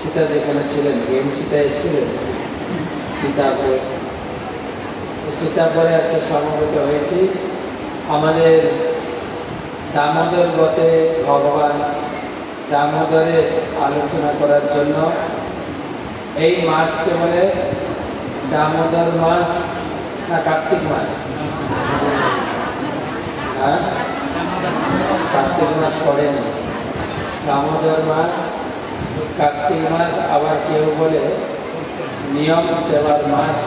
সীতা যেখানে ছিলেন, সীতা এসেছিলেন সীতাপুরে আজকে সমবেত হয়েছি আমাদের দামোদর ব্রতে ভগবান দামোদরের আলোচনা করার জন্য। এই মাসকে বলে দামোদর মাস না কার্তিক মাস? হ্যাঁ, কার্তিক মাস পড়েনি, দামোদর মাস, কার্তিক মাস। আবার কেউ বলে নিয়ম সেবার মাস,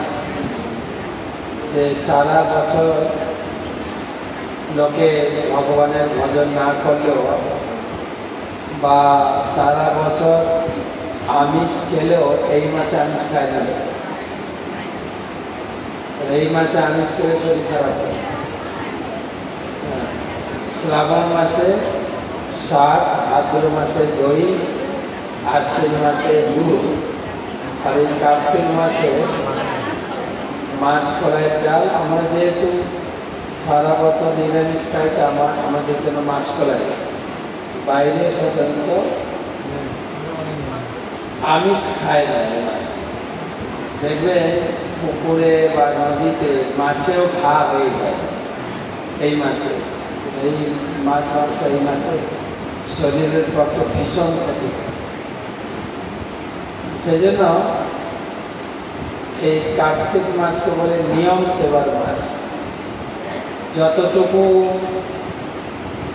যে সারা বছর লোকে ভগবানের ভজন না করলেও বা সারা বছর আমিষ খেলেও এই মাসে আমিষ খায় না, এই মাসে আমিষ করে শরীর খারাপ হয়। শ্রাবণ মাসে শাক, ভাদ্র মাসে দই, আশ্বিন মাসে দুধ, আর এই কার্তিক মাসে মাছ কলাইয়ের ডাল। আমরা যেহেতু সারা বছর নিরামিষ খাই, আমাদের জন্য মাছ কলাই, বাইরে সাধারণত আমিষ খায় না। এই মাছ দেখবে পুকুরে বা নদীতে মাছেও ঘা হয়ে যায় এই মাসে। এই মাছ মাংস এই মাসে শরীরের পক্ষে ভীষণ ক্ষতি। সেই জন্য এই কার্তিক মাসকে বলে নিয়ম সেবার মাস। যতটুকু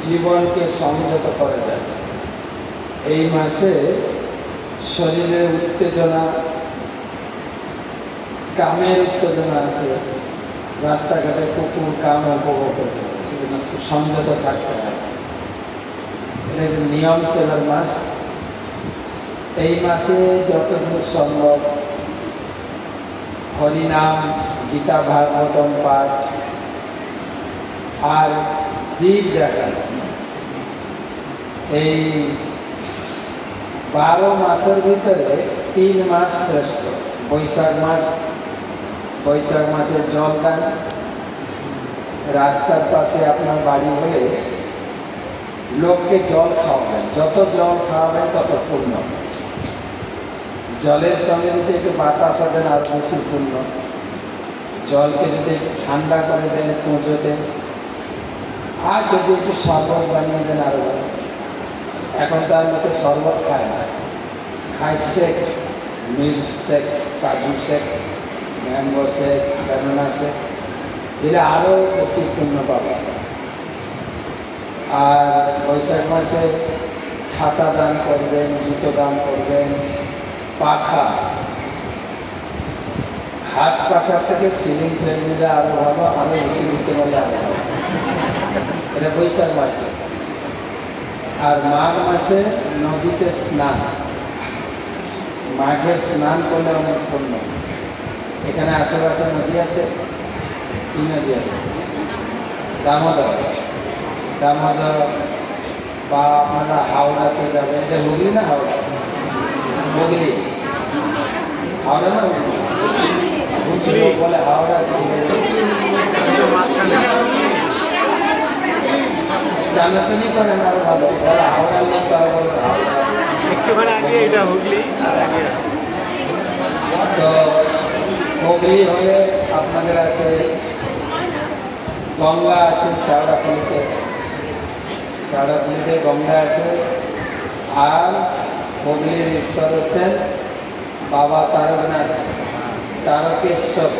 জীবনকে সংযত করা যায় এই মাসে শরীরের উত্তেজনা, কামের উত্তেজনা আছে, রাস্তাঘাটে কুকুর কাম উপভোগ করতে হবে, সেজন্য সংযত থাকতে হয়। এটা নিয়ম সেবার মাস। এই মাসে যতদূর সম্ভব হরিনাম, গীতা ভাগবতম পাঠ আর দ্বীপ দেখা, এই 12 মাসের ভিতরে 3 মাস শ্রেষ্ঠ। বৈশাখ মাসে জলদান, রাস্তার পাশে আপনার বাড়ি হলে লোককে জল খাওয়াবেন, যত জল খাওয়াবেন তত পূর্ণ। জলের সঙ্গে যদি একটু বাতাস দেন আরো বেশি পূর্ণ। জলকে যদি একটু ঠান্ডা করে দেন পুজোতে, আর যদি একটু শরবত বানিয়ে দেন আরো ভালো। এখন তার লোকে শরবত খায় না, খায় শেক, মিল্ক শেক, কাজু shake, mango shake, banana shake, দিলে আরও বেশি পূর্ণ পাবে। আর বৈশাখ মাসে ছাতা দান করবেন, জুতো দান করবেন, পাখা, হাত পাখার থেকে সিলিং ফ্যান দিলে আরো ভালো, আরো এসি দিতে পারলে আরো ভালো। এটা বৈশাখ মাসে। আর মাঘ মাসে নদীতে স্নান, মাঘে স্নান করলে অনেক পূর্ণ। এখানে আশেপাশে নদী আছে, কি নদী আছে? দামোদর বা আপনারা হাওড়াতে যাবেন। এটা হুগলি না হাওড়া? হুগলি, হাওড়া না হুগলি বলে হাওড়া। জানাতনি করেন আরো ভালো, ওরা হাওড়ার লোক তারা বলছে হাওড়া। একটুখানি আগে এটা হুগলি, আর আগে তো হুগলি হলে আপনাদের আছে গঙ্গা আছে, শেওড়াফুলিতে গঙ্গা আছে। আর হুগলির ঈশ্বর হচ্ছেন বাবা তারকনাথ, তারকেশ্বর।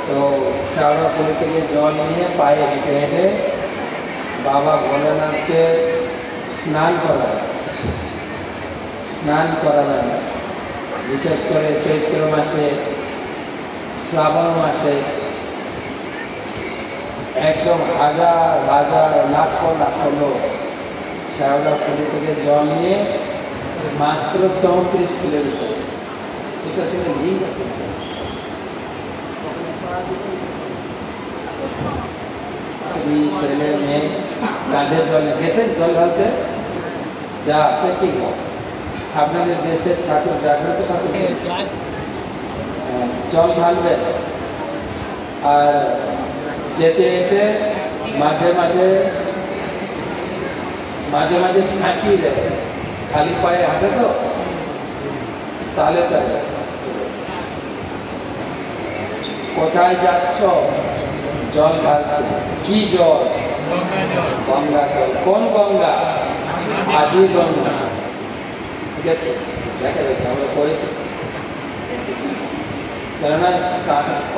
তো শেওড়াফুলি থেকে জল নিয়ে পায়ে হেঁটে হেঁটে বাবা ভোলেনাথকে স্নান করাবেন। বিশেষ করে চৈত্র মাসে, শ্রাবণ মাসে একদম হাজার লাখ লোক শেওড়াফুলি থেকে জল নিয়ে মাত্র 34 কিলোমিটার। এটা শুনে লিঙ্ক আছে, ছেলে মেয়ে কাঁধে জল গেছেন, জল ঢালতে যা আছে ঠিক। আপনাদের দেশের ঠাকুর জাগ্রত ঠাকুর জল ঢালবেন। আর যেতে যেতে মাঝে মাঝে মাঝে মাঝে ছাঁকিয়ে দেয়, খালি পায়ে হাঁটে তো, তাহলে তাহলে কোথায় যাচ্ছ? জল ঢালতে। কি জল? গঙ্গা জল। কোন গঙ্গা? আদি গঙ্গা। ঠিক আছে, দেখে দেখে আমরা করেছি। কেননা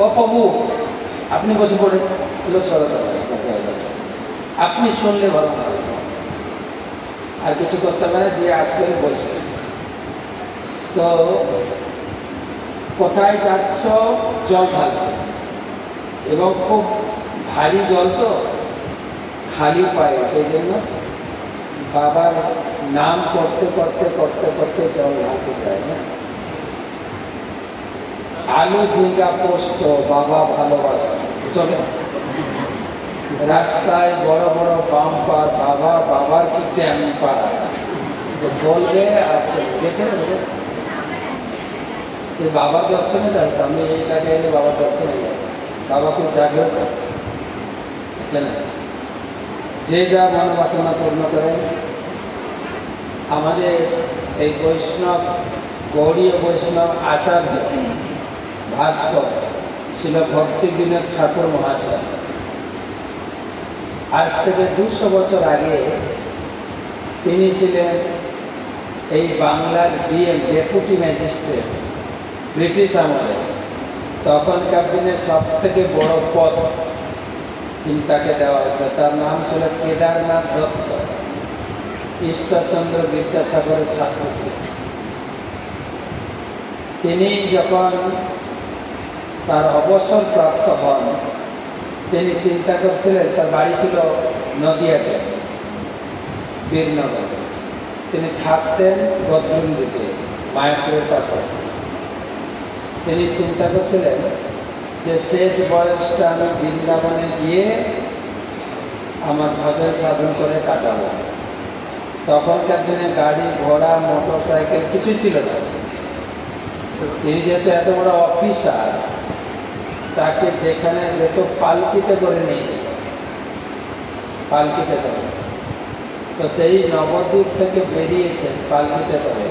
ও প্রভু, আপনি বসে পড়ে লোক সরাতে পারেন, আপনি শুনলে ভালো হবে, আর কিছু করতে পারে, যে আসবেন বসবে। তো কোথায় যাচ্ছ? জল ঢালতে। এবং খুব ভারী জল তো, খালি পায়ে, সেই জন্য বাবার নাম করতে করতে করতে করতে জল ঢালতে চায় না। আলু ঝিঙ্গা পোস্ত বাবা ভালোবাসে, চলো। রাস্তায় বড় বড় বাম্পার, বাবা বাবার কি ট্যাম্পার, বলবে আচ্ছা গেছে বাবার দর্শনে যাবে। আমি এই এলাকায় এলে বাবার দর্শনে যাই, বাবা খুব জাগ্রত, যে যা মনোবাসনা পূর্ণ করেন। আমাদের এই বৈষ্ণব, গৌড়ীয় বৈষ্ণব আচার্য ভাস্কর ছিল ভক্তি বিনোদ ঠাকুর মহাশয়। আজ থেকে 200 বছর আগে তিনি ছিলেন এই বাংলার ডিএম, ডেপুটি ম্যাজিস্ট্রেট, ব্রিটিশ আমলে। তখনকার দিনে সব থেকে বড় পদ তিনি তাকে দেওয়া হয়েছিল। তার নাম ছিল কেদারনাথ দত্ত, ঈশ্বরচন্দ্র বিদ্যাসাগরের ছাত্র ছিলেন। তিনি যখন তার অবসর প্রাপ্ত হন, তিনি চিন্তা করছিলেন, তার বাড়ি ছিল নদিয়াতে, বীরনগর। তিনি থাকতেন গদরুন্দিতে, মায়াপুরের পাশে। তিনি চিন্তা করছিলেন যে শেষ বয়সটা আমি বৃন্দাবনে গিয়ে আমার ভজন সাধন করে কাটাবো। তখনকার দিনে গাড়ি ঘোড়া মোটর সাইকেল কিছু ছিল না। তিনি যেহেতু এত বড় অফিসার, তাকে যেখানে যেত পালকিতে করে নিয়ে যেত, পালকিতে করে। তো সেই নবদ্বীপ থেকে বেরিয়েছেন পালকিতে করে,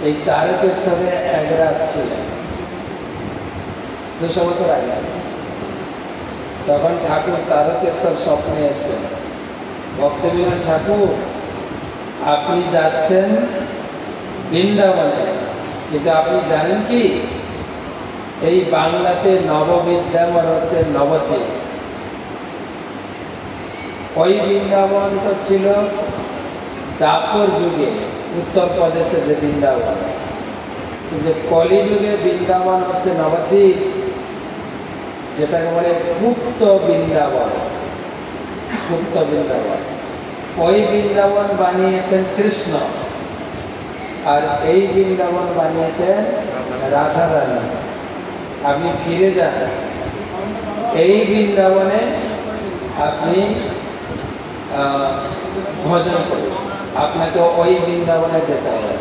এই তারকেশ্বরে এক রাত ছিলেন 200 বছর আগে। তখন ঠাকুর তারকেশ্বর স্বপ্নে এসেছেন, ভক্তবিনোদ ঠাকুর আপনি যাচ্ছেন বৃন্দাবনে, কিন্তু আপনি জানেন কি এই বাংলাতে নববিদ্যামন হচ্ছে নবদ্বীপ। ওই বৃন্দাবন তো ছিল দাপর যুগে উত্তরপ্রদেশের যে বৃন্দাবন, কিন্তু কলিযুগে বৃন্দাবন হচ্ছে নবদ্বীপ, যেটাকে বলে গুপ্ত বৃন্দাবন। গুপ্ত বৃন্দাবন, ওই বৃন্দাবন বানিয়েছেন কৃষ্ণ, আর এই বৃন্দাবন বানিয়েছেন রাধা রানী। আপনি ফিরে যান এই বৃন্দাবনে, আপনি ভজন করুন, আপনাকে ওই বৃন্দাবনে যেতে হবে।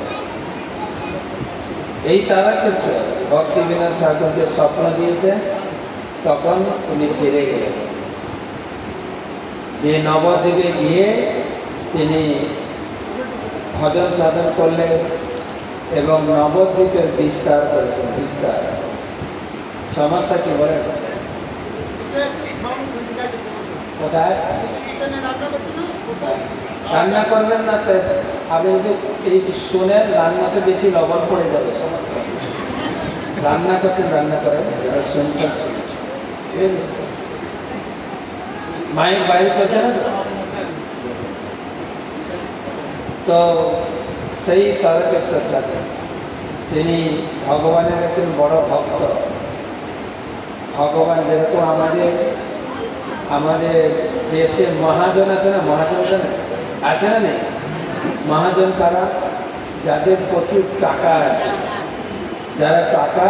এই তারকেশ্বর ভক্তি বিনোদ ঠাকুরকে স্বপ্ন দিয়েছেন, তখন উনি ফিরে গেলেন। যে নবদ্বীপে গিয়ে তিনি ভজন সাধন করলেন এবং নবদ্বীপের বিস্তার করেছেন। বিস্তার সমস্যা কি বলেন? কোথায় রান্না করবেন না? আপনি যদি এই শোনেন রান্নাতে বেশি লবণ পড়ে যাবে, সমস্যা। রান্না করছেন, রান্না করেন, যারা শুনছেন। মায়ের বাইরে চলছে না তো সেই তারকেশ্বর ঠাকুর তিনি ভগবানের একজন বড় ভক্ত। ভগবান যেরকম আমাদের দেশে মহাজন আছে না, মহাজন আছে না নেই? মহাজন কারা? যাদের প্রচুর টাকা আছে, যারা টাকা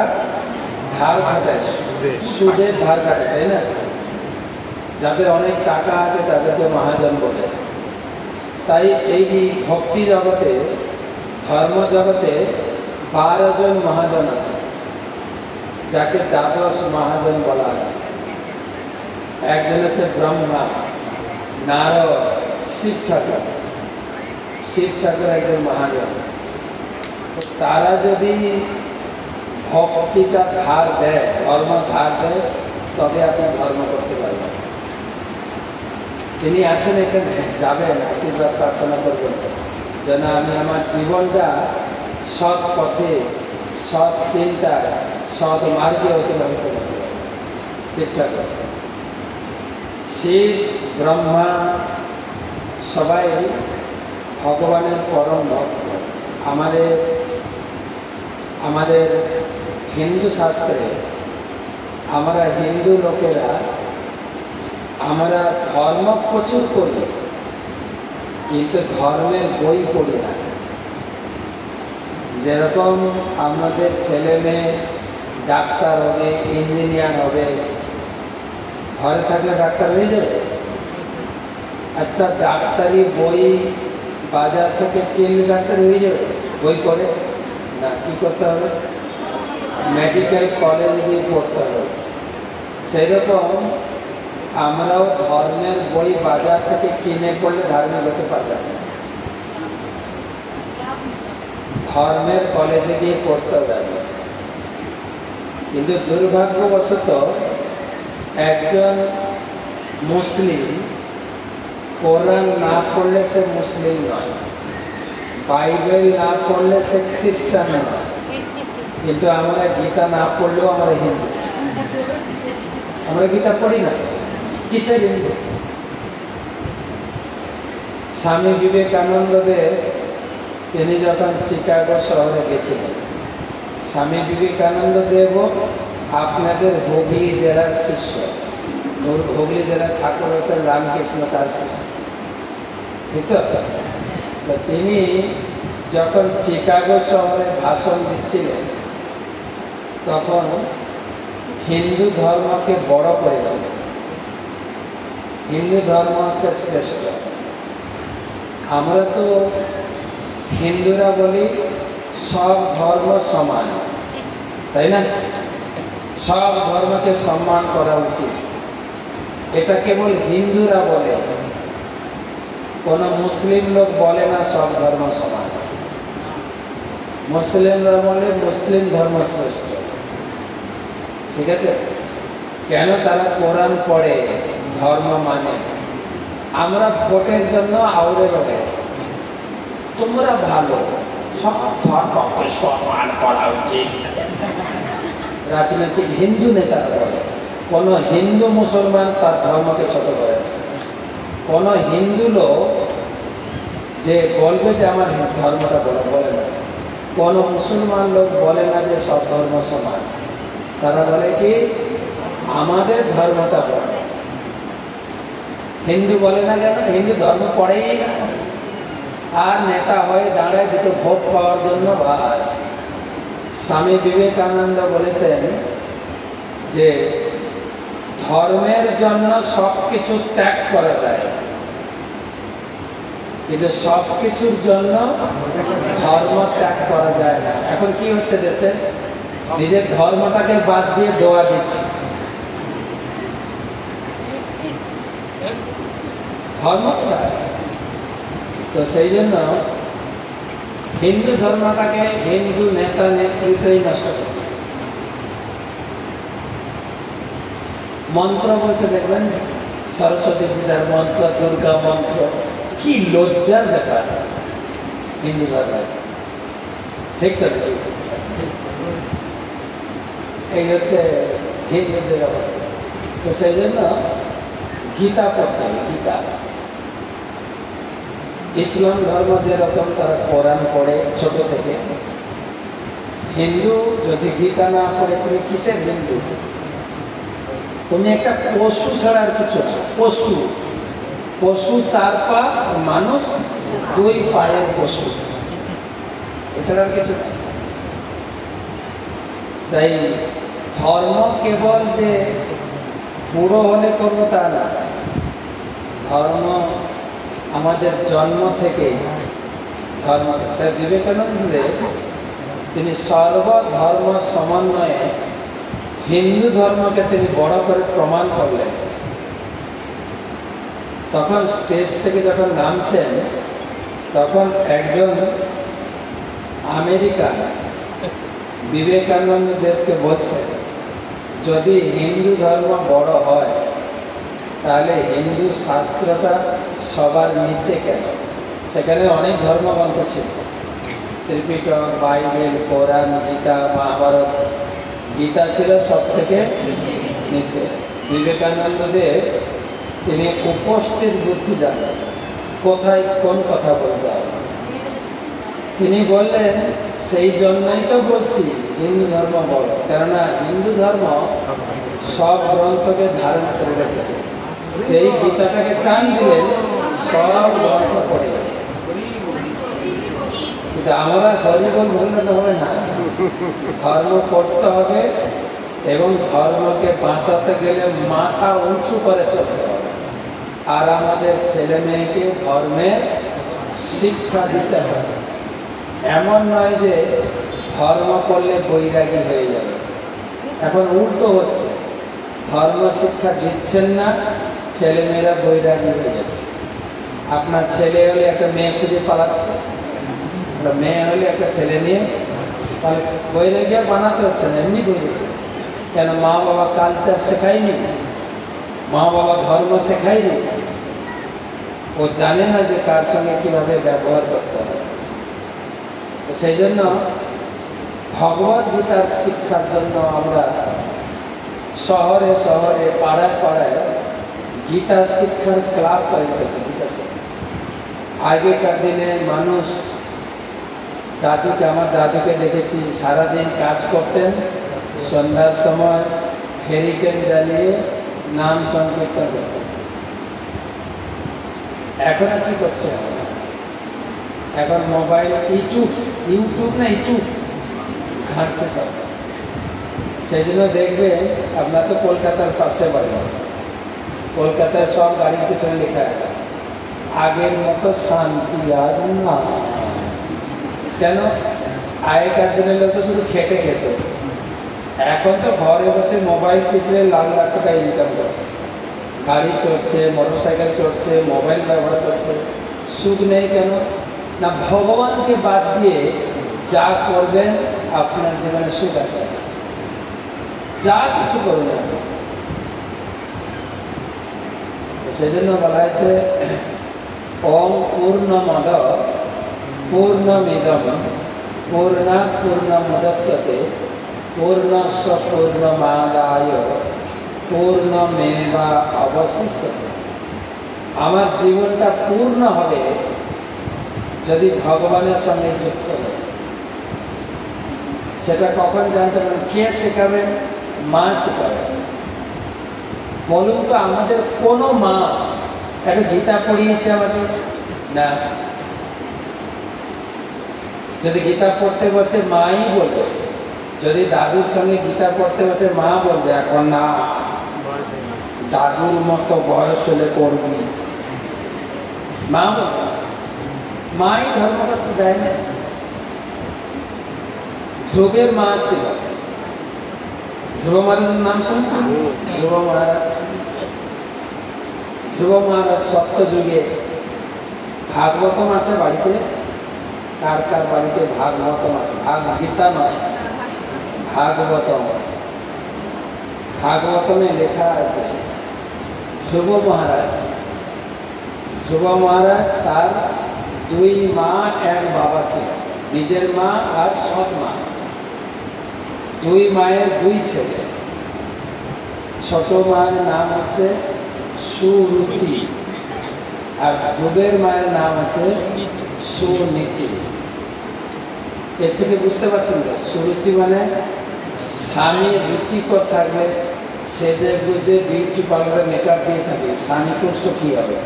ধার কাটায়, সুদের ধার কাটে, তাই না? যাদের অনেক টাকা আছে তাদেরকে মহাজন বলে। তাই এই ভক্তি জগতে, ধর্ম জগতে 12 জন মহাজন আছে, যাকে দ্বাদশ মহাজন বলা হয়। একজন হচ্ছে ব্রহ্মা, নারদ, শিব ঠাকুর, শিব ঠাকুর একজন মহাজন, তারা যদি ভক্তিটা ধার দেয়, ধর্ম ধার দেয়, তবে আপনি ধর্ম করতে পারবেন। তিনি আছেন এখানে, যাবেন, আশীর্বাদ প্রার্থনা করবেন যেন আমি আমার জীবনটা সৎ পথে, সৎ চিন্তায়, সৎ মার্গে অতিবাহিত করতে পারি। শিব ঠাকুর, শিব, ব্রহ্মা সবাই ভগবানের পরম ভক্ত। আমাদের হিন্দু শাস্ত্রে আমরা হিন্দু লোকেরা আমরা ধর্ম প্রচুর করি, কিন্তু ধর্মের বই পড়ি না। যেরকম আমাদের ছেলে মেয়ে ডাক্তার হবে, ইঞ্জিনিয়ার হবে, ঘরে থাকলে ডাক্তার হয়ে যাবে। আচ্ছা, ডাক্তারি বই বাজার থেকে কিনলে ডাক্তার হয়ে যাবে? বই পড়ে না, কী করতে হবে? মেডিকেল কলেজে পড়তে হবে। সেরকম আমরাও ধর্মের বই বাজার থেকে কিনে পড়লে ধার্মিক হতে পারবে না, ধর্মের কলেজে গিয়ে পড়তে হবে। কিন্তু দুর্ভাগ্যবশত একজন মুসলিম কোরআন না পড়লে সে মুসলিম নয়, বাইবেল না পড়লে সে খ্রিস্টান নয়, কিন্তু আমরা গীতা না পড়লেও আমরা হিন্দু। আমরা গীতা পড়ি না, কিসের হিন্দু? স্বামী বিবেকানন্দ দেব তিনি যখন চিকাগো শহরে গেছিলেন, স্বামী বিবেকানন্দ দেব আপনাদের হুগলি জেলার শিষ্য। হুগলি জেলার ঠাকুর হচ্ছেন রামকৃষ্ণ, তার শিষ্য, ঠিক তো? তিনি যখন চিকাগো শহরে ভাষণ দিচ্ছিলেন তখন হিন্দু ধর্মকে বড় করেছিলেন। হিন্দু ধর্ম হচ্ছে শ্রেষ্ঠ। আমরা তো হিন্দুরা বলি সব ধর্ম সমান, তাই না? সব ধর্মকে সম্মান করা উচিত, এটা কেবল হিন্দুরা বলে। কোনো মুসলিম লোক বলে না সব ধর্ম সমান। মুসলিমরা বলে মুসলিম ধর্ম শ্রেষ্ঠ, ঠিক আছে? কেন? তারা কোরআন পড়ে, ধর্ম মানে। আমরা ভোটের জন্য আউড়ে বলে তোমরা ভালো, সব ধর্মকে সম্মান করা উচিত। রাজনৈতিক হিন্দু নেতারা বলে। কোনো হিন্দু মুসলমান তার ধর্মকে ছোট করে, কোনো হিন্দু লোক যে বলবে যে আমার ধর্মটা বলে না। কোনো মুসলমান লোক বলে না যে সব ধর্ম সমান, তারা বলে কি আমাদের ধর্মটা বলে। হিন্দু বলে না কেন? হিন্দু ধর্ম পড়েই না, আর নেতা হয়ে দাঁড়ায় দুটো ভোট পাওয়ার জন্য। বাস। স্বামী বিবেকানন্দ বলেছেন যে ধর্মের জন্য সব কিছু ত্যাগ করা যায়, কিন্তু সব কিছুর জন্য ধর্ম ত্যাগ করা যায় না। এখন কি হচ্ছে দেশে? নিজের ধর্মটাকে বাদ দিয়ে দোয়া দিচ্ছে। ধর্ম তো সেই জন্য হিন্দু ধর্মটাকে হিন্দু নেতা নেতৃত্বই নষ্ট করছে। মন্ত্র বলছে, দেখবেন সরস্বতী পূজার মন্ত্র, দুর্গা মন্ত্র, কি লজ্জার ব্যাপার হিন্দু ধর্ম, ঠিক তো? এই হচ্ছে হিন্দুদের অবস্থা। তো সেই জন্য গীতা পড়তে হবে। গীতা, ইসলাম ধর্ম যেরকম তারা কোরআন পড়ে ছোট থেকে, হিন্দু যদি গীতা না পড়ে তুমি কিসের হিন্দু? তুমি একটা পশু ছাড়া আর কিছু না। পশু, পশু 4 পা, মানুষ 2 পায়ের পশু, এছাড়া আর কিছু না। তাই ধর্ম কেবল যে বুড়ো হলে করবো তা না। ধর্ম আমাদের জন্ম থেকে ধর্ম। তাই বিবেকানন্দ তিনি সর্বধর্ম সমন্বয়ে হিন্দু ধর্মকে তিনি বড় করে প্রমাণ করলেন। তখন স্টেজ থেকে যখন নামছেন তখন একজন আমেরিকা বিবেকানন্দ দেবকে বলছে, যদি হিন্দু ধর্ম বড় হয় তাহলে হিন্দু শাস্ত্রটা সবার নিচে কেন? সেখানে অনেক ধর্মগ্রন্থ ছিল, ত্রিপিটক, বাইবেল, কোরআন, গীতা, মহাভারত। গীতা ছিল সব থেকে নিচে। বিবেকানন্দ দেব তিনি উপস্থিত বুদ্ধি জানেন, কোথায় কোন কথা বলতে হবে। তিনি বললেন, সেই জন্যই তো বলছি হিন্দু ধর্ম বড়, কেননা হিন্দু ধর্ম সব গ্রন্থকে ধারণ করে রেখেছে। যেই গীতাটাকে টান দিলেন সব গ্রন্থ পড়ে যাবে। কিন্তু আমরা হরিবল বললে তো হবে না, ধর্ম করতে হবে এবং ধর্মকে বাঁচাতে গেলে মাথা উঁচু করে চলতে হবে। আর আমাদের ছেলে মেয়েকে ধর্মের শিক্ষা দিতে হবে। এমন নয় যে ধর্ম করলে বৈরাগী হয়ে যাবে। এখন উল্টো হচ্ছে, ধর্ম শিক্ষা দিচ্ছেন না, ছেলেমেয়েরা বৈরাগী হয়ে যাচ্ছে। আপনার ছেলে হলে একটা মেয়ে খুঁজে পালাচ্ছে, মেয়ে হলে একটা ছেলে নিয়ে পালাচ্ছে। বৈরাগী আর বানাতে হচ্ছে না, এমনি বৈরাগী। কেন? মা বাবা কালচার শেখায়নি, মা বাবা ধর্ম শেখায়নি। ও জানে না যে কার সঙ্গে কীভাবে ব্যবহার করতে হবে। সেই জন্য ভগবদ গীতার শিক্ষার জন্য আমরা শহরে শহরে পাড়ায় পাড়ায় গীতা শিক্ষার ক্লাব তৈরি করেছে। গীতা শিক্ষা আগেকার দিনে মানুষ, আমার দাদুকে দেখেছি সারাদিন কাজ করতেন, সন্ধ্যার সময় হেরিকেন জ্বালিয়ে নাম সংকীর্তন করতেন। এখন কি করছে? এখন মোবাইল, ইউটিউব না ইউটিউব ঘাটছে সব। সেই জন্য দেখবেন, আপনার তো কলকাতার পাশে বাড়ি, কলকাতায় সব গাড়ির পিছনে লেখা আছে আগের মতো শান্তি আর না। কেন? আগেকার দিনের লোক তো শুধু খেটে খেত, এখন তো ঘরে বসে মোবাইল টিপলে লাখ লাখ টাকা ইনকাম করছে। গাড়ি চড়ছে, মোটর সাইকেল চড়ছে, মোবাইল ব্যবহার করছে। সুখ নেই কেন? না, ভগবানকে বাদ দিয়ে যা করবেন আপনার জীবনে সুখ আছে। যা কিছু করুন না, সেজন্য বলা হয়েছে ওম পূর্ণমদ পূর্ণমিদম পূর্ণাৎ পূর্ণমুদচ্যতে পূর্ণস্য পূর্ণমাদায় পূর্ণমেবা অবশিষ্যতে। আমার জীবনটা পূর্ণ হবে যদি ভগবানের সঙ্গে যুক্ত হয়। সেটা কখন জানতে পারেন? কে শেখাবেন? মা শেখাবেন। বলুন তো, আমাদের কোনো মা একটা গীতা পড়িয়েছে আমাদের? না। যদি গীতা পড়তে বসে মাই বলবে, যদি দাদুর সঙ্গে গীতা পড়তে বসে মা বলবে এখন না, দাদুর মতো বয়স হলে পড়বি। মা বলবে, মাই ধর্মটা তো দেয় না। ধ্রুবের মা ছিল, ধ্রুব মহারাজের নাম শুনছেন? ধ্রুব মহারাজ, ধ্রুব মহারাজ সপ্ত যুগে ভাগবতম আছে বাড়িতে। কার কার বাড়িতে ভাগবতম আছে? গীতা নয়, ভাগবতম। ভাগবতমে লেখা আছে ধ্রুব মহারাজ, ধ্রুব মহারাজ তার দুই মা এক বাবা ছিল, নিজের মা আর সৎ মা। দুই মায়ের দুই ছেলে। ছোট মায়ের নাম হচ্ছে সুরুচি আর ধ্রুবের মায়ের নাম হচ্ছে সুনীতি। এর থেকে বুঝতে পারছেন তো, সুরুচি মানে স্বামী রুচিকর থাকবে, সেজে গুজে বিউটি পার্লারে মেকআপ দিয়ে থাকে, স্বামী খুব সুখী হবে,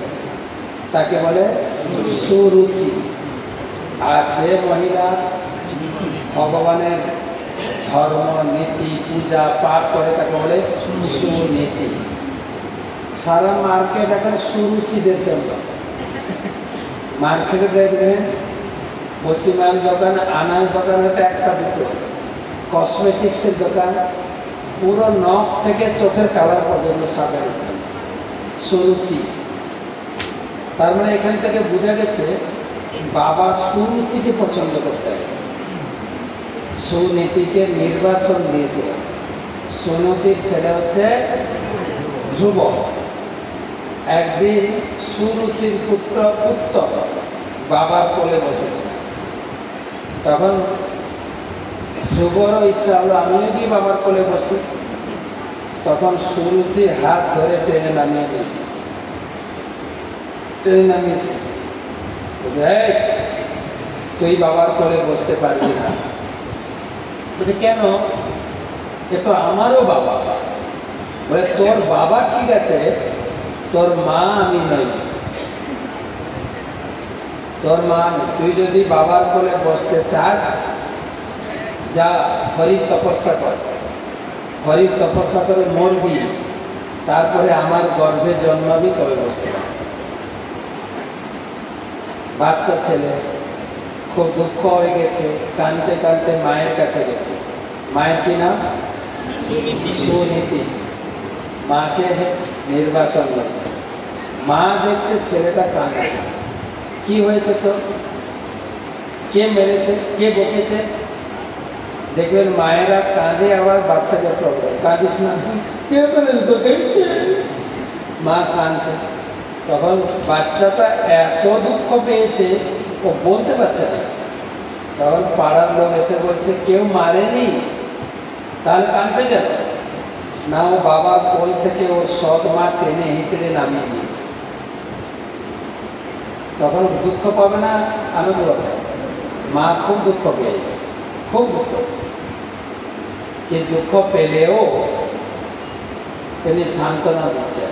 তাকে বলে সুরুচি। আর যে মহিলা ভগবানের ধর্ম নীতি পূজা পাঠ করে তাকে বলে সুনীতি। সারা মার্কেট এখন সুরুচিদের জন্য। মার্কেটে দেখবেন বসিমাল দোকান, আনাজ দোকান হয়তো একটা দুটো, কসমেটিক্সের দোকান, পুরো নখ থেকে চোখের কালার পর্যন্ত সাদা সুরুচি। তার মানে এখান থেকে বোঝা গেছে বাবা সুরুচিকে পছন্দ করতেন, সুনীতিকে নির্বাচন দিয়েছিলেন। সুনীতির ছেলে হচ্ছে ধ্রুব। একদিন সুরুচির পুত্র উত্তম বাবার কোলে বসেছে। তখন ধ্রুবরও ইচ্ছা হলো আমিও কি বাবার কোলে বসি। তখন সুরুচি হাত ধরে টেনে নামিয়ে দিয়েছে। টেনে নামিয়েছে, তুই বাবার কোলে বসতে পারবি না। বলছে কেন? এ তো আমারও বাবা। বলে তোর বাবা ঠিক আছে, তোর মা আমি নই। তোর মা, তুই যদি বাবার কোলে বসতে চাস যা হরির তপস্যা কর, হরির তপস্যা করে মরবি, তারপরে আমার গর্ভে জন্মাবি, তবে বসতে পারবি। বাচ্চা ছেলে খুব দুঃখ হয়ে গেছে, কাঁদতে কাঁদতে মায়ের কাছে গেছে। মায়ের কি নাম? সুনীতি। মাকে নির্বাসন করেছে। মা দেখছে ছেলেটা কাঁদছে। কি হয়েছে? তো কে মেরেছে, কে বকেছে? দেখবেন মায়েরা কাঁদে, আবার বাচ্চাকে প্রবলেম, কাঁদিস না, কে মেরেছে তোকে? মা কাঁদছে। তখন বাচ্চাটা এত দুঃখ পেয়েছে ও বলতে পারছে না। তখন পাড়ার লোক এসে বলছে কেউ মারেনি, তাহলে কাঁদছে কেন? না, ও বাবার কোল থেকে ওর সৎ মা টেনে হিঁচড়ে নামিয়ে দিয়েছে। তখন দুঃখ পাবে না, আনন্দ পাবে? মা খুব দুঃখ পেয়েছে, খুব দুঃখ। এই দুঃখ পেলেও তিনি সান্ত্বনা দিচ্ছেন।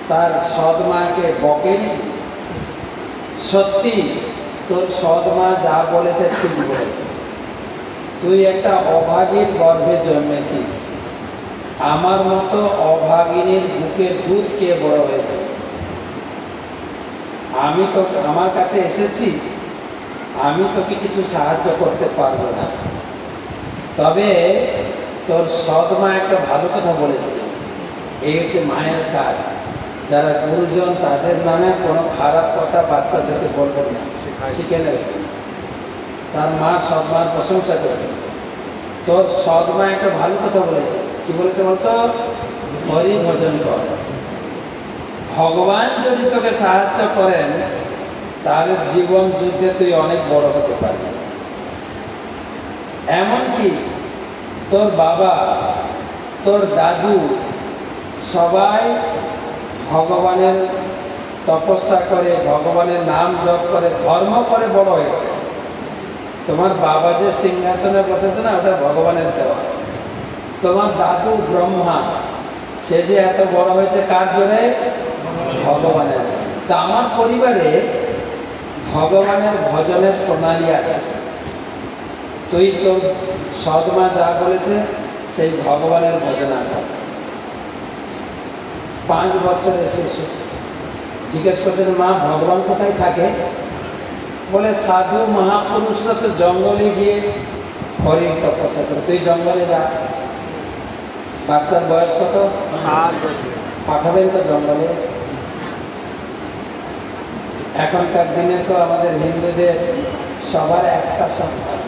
তার সৎ মাকে বকেনি। সত্যি তোর সৎ মা যা বলেছে ঠিক বলেছে। তুই একটা অভাগীর গর্ভে জন্মেছিস, আমার মতো অভাগিনীর বুকের দুধ খেয়ে বড় হয়েছিস। আমি তো আমার কাছে এসেছিস, আমি তোকে কিছু সাহায্য করতে পারবো না। তবে তোর সৎ মা একটা ভালো কথা বলেছিলেন, এই হচ্ছে মায়ের কাজ। যারা গুরুজন তাদের নামে কোনো খারাপ কথা বাচ্চাদেরকে বলবেন না, শিখে নেবে। তার মা সৎ মার প্রশংসা করেছে। তোর সৎ মা একটা ভালো কথা বলেছে। কি বলেছে বলতো? হরি ভজন কর। ভগবান যদি তোকে সাহায্য করেন তাহলে জীবন যুদ্ধে তুই অনেক বড় হতে পারবি। এমনকি তোর বাবা, তোর দাদু সবাই ভগবানের তপস্যা করে, ভগবানের নাম জপ করে, ধর্ম করে বড় হয়েছে। তোমার বাবা যে সিংহাসনে বসেছে না, ওটা ভগবানের দেওয়া। তোমার দাদু ব্রহ্মা, সে যে এত বড় হয়েছে কার জোরে? ভগবানের। তা আমার পরিবারে ভগবানের ভজনের প্রণালী আছে। তুই তোর সৎ মা যা বলেছে সেই ভগবানের ভজনা কর। 5 বছরে শিশু জিজ্ঞেস করছেন, মা ভগবান কোথায় থাকে? বলে সাধু মহাপুরুষরা তো জঙ্গলে গিয়ে হরির তপস্যা করে, তুই জঙ্গলে যা। বাচ্চার বয়স কত? 8 বছর। পাঠাবেন তো জঙ্গলে। এখনকার দিনে তো আমাদের হিন্দুদের সবার একটা সন্তান,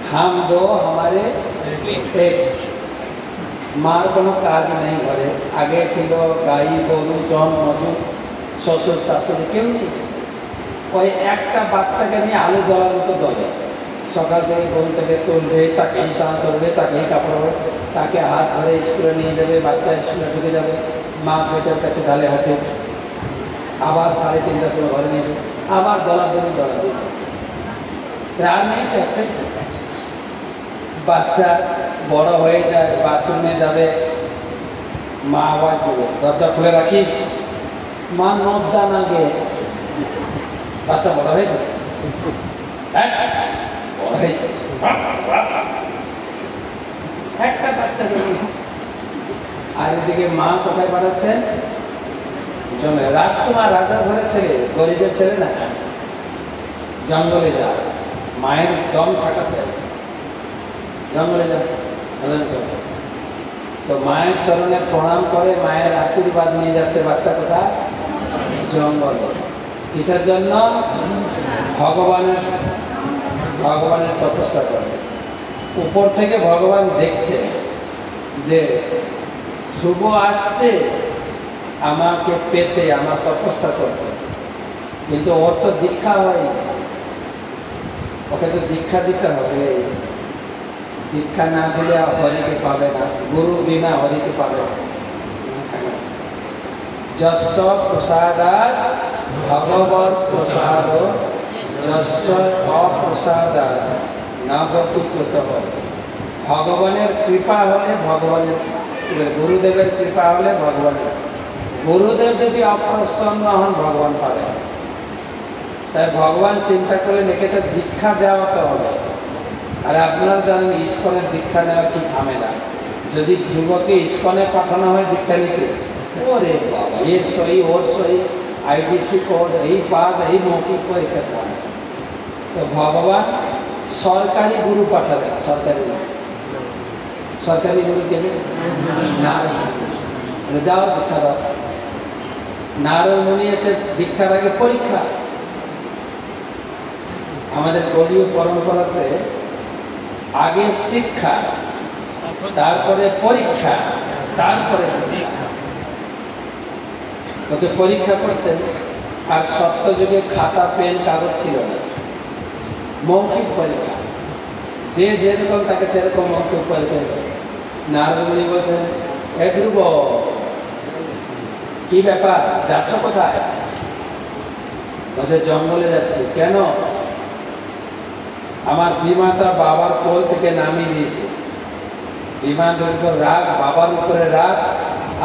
হাম দো হামারে এক। মার কোনো কাজ নেই ঘরে। আগে ছিল গাই গরু, জন মজুর, শ্বশুর শাশুড়ি, কেউ ছিল। ওই একটা বাচ্চাকে নিয়ে আলু দলার মতো দলে। সকাল থেকে ঘুম থেকে তুলবে, তাকেই স্নান করবে, তাকেই কাপড় হবে, তাকে হাত ধরে স্কুলে নিয়ে যাবে, বাচ্চা স্কুলে ঢুকে যাবে, মা পেটের কাছে ঢালে হাতে, আবার 3:30টার সময় ঘরে নিয়ে যাবে, আবার দলার দলি। আর নেই একটাই। বাচ্চা বড় হয়ে যায়, বাথরুমে যাবে, মা আওয়াজ দেবে, দরজা খুলে রাখিস। মা নদ্দা না গে। বাচ্চা বড় হয়ে যাবে, বড় হয়েছে একটা বাচ্চা। আর এদিকে মা কোথায় পাঠাচ্ছেন? রাজকুমার, রাজার ঘরে ছেলে, গরিবের ছেলে না, জঙ্গলে যা, মায়ের দম থাকা চাই, জঙ্গলে যা। তো মায়ের চরণে প্রণাম করে মায়ের আশীর্বাদ নিয়ে যাচ্ছে বাচ্চা। কোথায়? জঙ্গল। কিসের জন্য? ভগবানের ভগবানের তপস্যা করে। উপর থেকে ভগবান দেখছে যে ধ্রুব আসছে আমাকে পেতে, আমার তপস্যা করতে, কিন্তু ওর তো দীক্ষা হয়নি, ওকে তো দীক্ষা দিতে হবে। দীক্ষা না দিলে হরিকে পাবে না, গুরু বিনা হরিকে পাবে না। যস্য প্রসাদাৎ ভগবৎ প্রসাদ, যস্য অপ্রসাদাৎ না ভক্তি কৃতঃ। ভগবানের কৃপা হলে ভগবানের, গুরুদেবের কৃপা হলে ভগবানের, গুরুদেব যদি অপ্রসন্ন হন ভগবান পাবে। তাই ভগবান চিন্তা করে লিখেছে দীক্ষা দেওয়াতে হবে। আর আপনারা জানেন ইস্কনের দীক্ষা নেওয়ার কি ঝামেলা। যদি ধ্রুবকে ইস্কনে পাঠানো হয় দীক্ষা নিতে, ওরে বাবা, এর সই ওর সই, আইডিসি কোড, এই পাস, এই মৌখিক পরীক্ষা থাকে। তো ভগবান সরকারি গুরু পাঠালেন। সরকারি গুরু কেন? নারদ। যাও দীক্ষা দাও। নারদ মুনি এসে দীক্ষার আগে পরীক্ষা। আমাদের গৌড়ীয় পরম্পরাতে আগে শিক্ষা, তারপরে পরীক্ষা, তারপরে দীক্ষা। ওকে পরীক্ষা করছেন। আর সত্যযুগে খাতা পেন কাগজ ছিল না, মৌখিক পরীক্ষা। যে যেরকম তাকে সেরকম মৌখিক পরীক্ষা। নারদ মুনি বলছেন, এ ধ্রুব, কি ব্যাপার, যাচ্ছ কোথায়? বলছে জঙ্গলে যাচ্ছি। কেন? আমার বিমাতা বাবার কোল থেকে নামিয়ে দিয়েছে। বিমানের উপর রাগ, বাবার উপরে রাগ,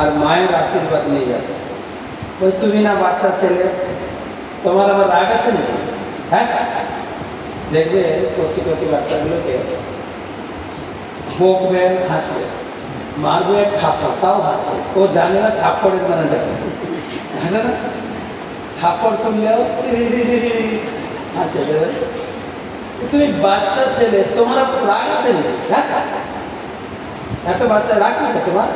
আর মায়ের আশীর্বাদ নিয়ে যাচ্ছে। ওই তুমি না বাচ্চা ছেলে, তোমার আবার রাগ আছে নাকি? হ্যাঁ, দেখবে কচি কচি বাচ্চাগুলোকে বকবেন, হাসবে, মারবো এক থাপ্পড়, তাও হাসে। ও জানে না থাপ্পড়ের মানে দেখে, জানে না থাপ্পড় তুললেও হাসে দেবে। তুমি বাচ্চা ছেলে, তোমরা রাগ আছে নাকি? হ্যাঁ, এত বাচ্চা রাগ আছে তোমার?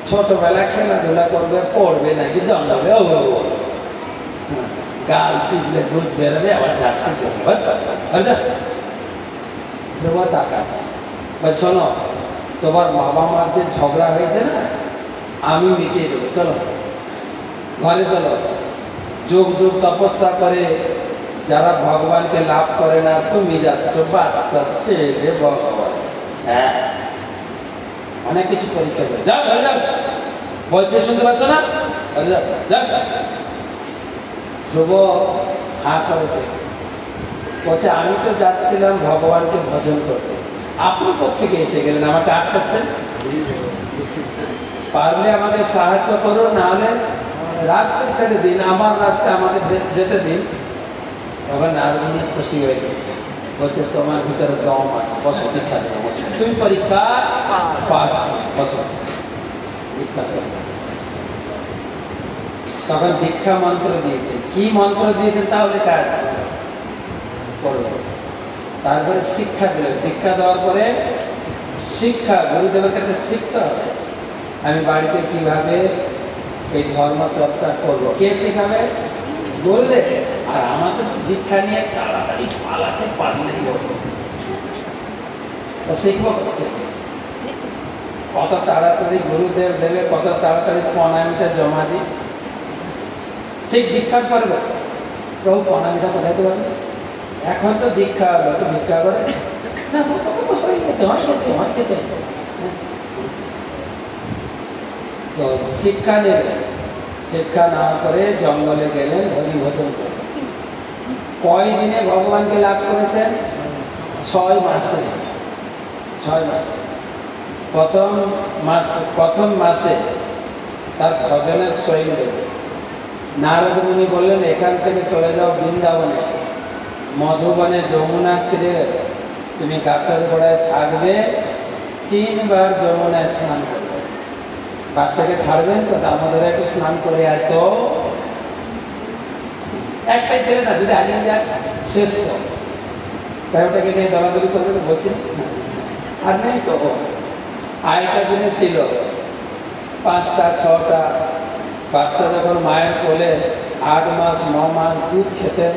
ছোটবেলা খেলাধুলা করবে, পড়বে নাকি জঙ্গলে, ও গাল টিপলে দুধ বেরোবে, আবার যাচ্ছে। শোনো, তোমার বাবা মার যে ঝগড়া হয়েছে না, আমি মিটিয়ে দেবো, চলো ঘরে চলো। যুগ যুগ তপস্যা করে যারা ভগবানকে লাভ করে না, তুমি যাচ্ছ বাচ্চা ছেলে ভগবান। হ্যাঁ, অনেক কিছু পরীক্ষা করে। যাও ঘরে যাও, বলছে শুনতে পাচ্ছ না? ঘরে যাও, যাও। ধ্রুব হাঁ করে বলছে, আমি তো যাচ্ছিলাম ভগবানকে ভজন করতে, আপনি কোথেকে এসে গেলেন, আমাকে আটকাচ্ছেন? পারলে আমাকে সাহায্য করুন, না হলে রাস্তা ছেড়ে দিন, আমার রাস্তা আমাকে যেতে দিন। তখন নারদ মুনি খুশি হয়েছে, বলছে তোমার ভিতরে দম আছে, বসো, দীক্ষা দেবো, বসো, তুমি পরীক্ষা পাস, বসো, দীক্ষা দেবো। তখন দীক্ষা মন্ত্র দিয়েছে। কি মন্ত্র দিয়েছেন তাহলে কাজ করবো। তারপরে শিক্ষা দিলেন। দীক্ষা দেওয়ার পরে শিক্ষা, গুরুদেবের কাছে শিখতে হবে আমি বাড়িতে কিভাবে এই ধর্ম চর্চা করবো। কে শেখাবে? বললে। আর আমাদের তো দীক্ষা নিয়ে তাড়াতাড়ি পালাতে পারলেই হতো, শিখবো কত তাড়াতাড়ি গুরুদেব দেবে, কত তাড়াতাড়ি প্রণামীটা জমা দিই। ঠিক দীক্ষার পর্বে প্রভু প্রণামীটা কোথায় পারবে? এখন তো দীক্ষা হলো, তো ভিক্ষা করে না, তো শিক্ষা নেবেন। শিক্ষা না করে জঙ্গলে গেলেন হরি ভজন করে। কয় দিনে ভগবানকে লাভ করেছেন? 6 মাসে। 6 মাস। প্রথম মাসে তার ভজনের শৈল দেবে। নারদ মুনি বললেন, এখান থেকে চলে যাও বৃন্দাবনে, মধুবনে, যমুনা তীরে তুমি গাছের গোড়ায় থাকবে, 3 বার যমুনায় স্নান করবে। বাচ্চাকে ছাড়বেন তো, আমাদের একটু স্নান করে আয় তো। একটাই ছেলে না, যদি আগে যায় শেষ তো, তাই ওটাকে নিয়ে দলাদলি করবে তো বলছি। আর নেই তো, আগেকার দিনে ছিল 5টা 6টা বাচ্চা যখন মায়ের কোলে 8 মাস 9 মাস দুধ খেতেন,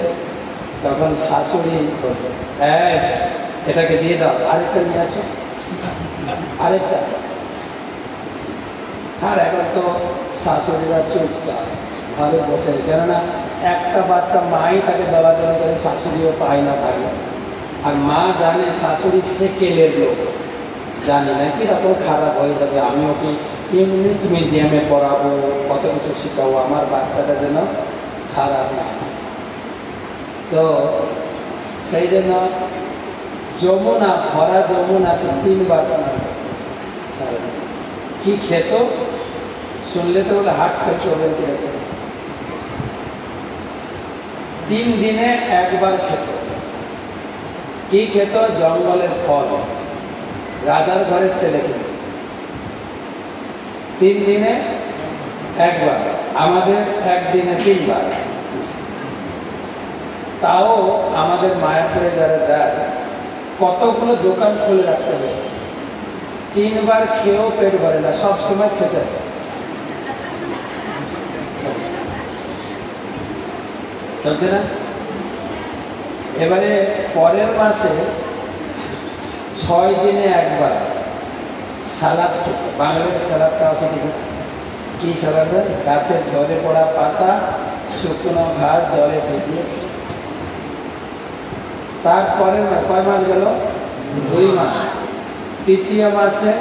তখন শাশুড়ি বলতো, এটাকে দিয়ে দাও, আরেকটা নিয়ে আসো, আরেকটা। আর এখন তো শাশুড়িরা চুপচাপ ঘরে বসে, কেননা একটা বাচ্চা মাই তাকে দলাদলি করে, শাশুড়িও পায় না থাকে। আর মা জানে শাশুড়ি সেকেলের লোক, জানি না কিরকম খারাপ হয়ে যাবে, আমি ওকে ইংলিশ মিডিয়ামে পড়াবো, কত কিছু শেখাবো, আমার বাচ্চাটা যেন খারাপ না। তো সেই জন্য যমুনা, ভরা যমুনাতে 3 বার স্নান করে। কি খেত শুনলে তো বলে হাট খেয়ে চলে যেত। 3 দিনে 1 বার খেত। কি খেত? জঙ্গলের ফল, রাজার ঘরের ছেলে খেত। 3 দিনে 1 বার, আমাদের 1 দিনে 3 বার। তাও আমাদের মায়াপুরে যারা যায় কতগুলো দোকান খুলে রাখতে হয়েছে, 3 বার খেয়েও পেট ভরে না, সব সময় খেতে আছে। চলছে না? এবারে পরের মাসে 6 দিনে 1 বার সালাদ খেত। বাংলার সালাদ খাওয়া শিখেছে। কি সালাদ? গাছের ঝরে পড়া পাতা, শুকনো ঘাস জলে ভিজিয়ে। তারপরে কয় মাস গেল? 2 মাস। তৃতীয় মাসে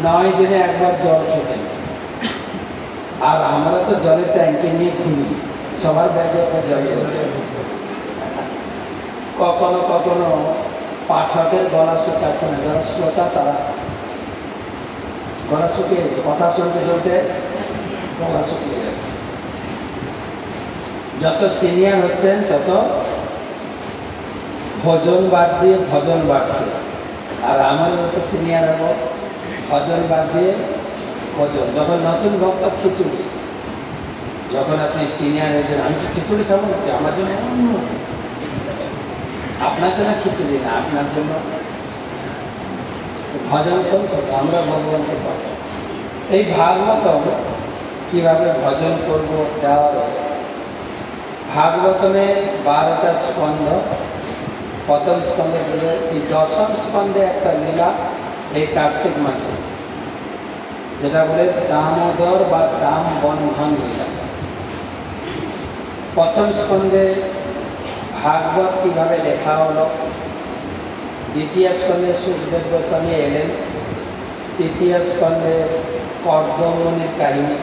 9 দিনে 1 বার জল খেতেন। আর আমরা তো জলের ট্যাঙ্কি নিয়ে ঘুরি, সবার ব্যাগে জল। কখনো কখনো পাঠকের গলা শুকাচ্ছে না, যারা শ্রোতা তারা গলা শুকিয়ে, কথা শুনতে শুনতে গলা শুকিয়ে যাচ্ছে। যত সিনিয়র হচ্ছেন তত ভোজন বাদ দিয়ে ভজন বাড়ছে। আর আমার যত সিনিয়র হবো, ভজন বাদ দিয়ে ভোজন। যখন নতুন ভক্ত খিচুড়ি, যখন আপনি সিনিয়র হয়েছেন, আমি কি খিচুড়ি খাবো নাকি? আমার জন্য আপনার জন্য খিচুড়ি না, আপনার জন্য ভজন করছে। আমরা ভগবানকে পাবো। এই ভাগবতম কিভাবে ভজন করবো দেওয়া রয়েছে। ভাগবতমে 12টা স্কন্ধ। প্রথম স্কন্ধে এই 10ম স্কন্ধে একটা লীলা এই কার্তিক মাসে, যেটা বলে দামোদর বা দাম বন্ধন লীলা। প্রথম স্কন্ধে ভাগবত কিভাবে লেখা হলো। দ্বিতীয় স্কন্ধে সুখদেব গোস্বামী এলেন। তৃতীয় স্কন্ধে কর্দমমণির কাহিনী।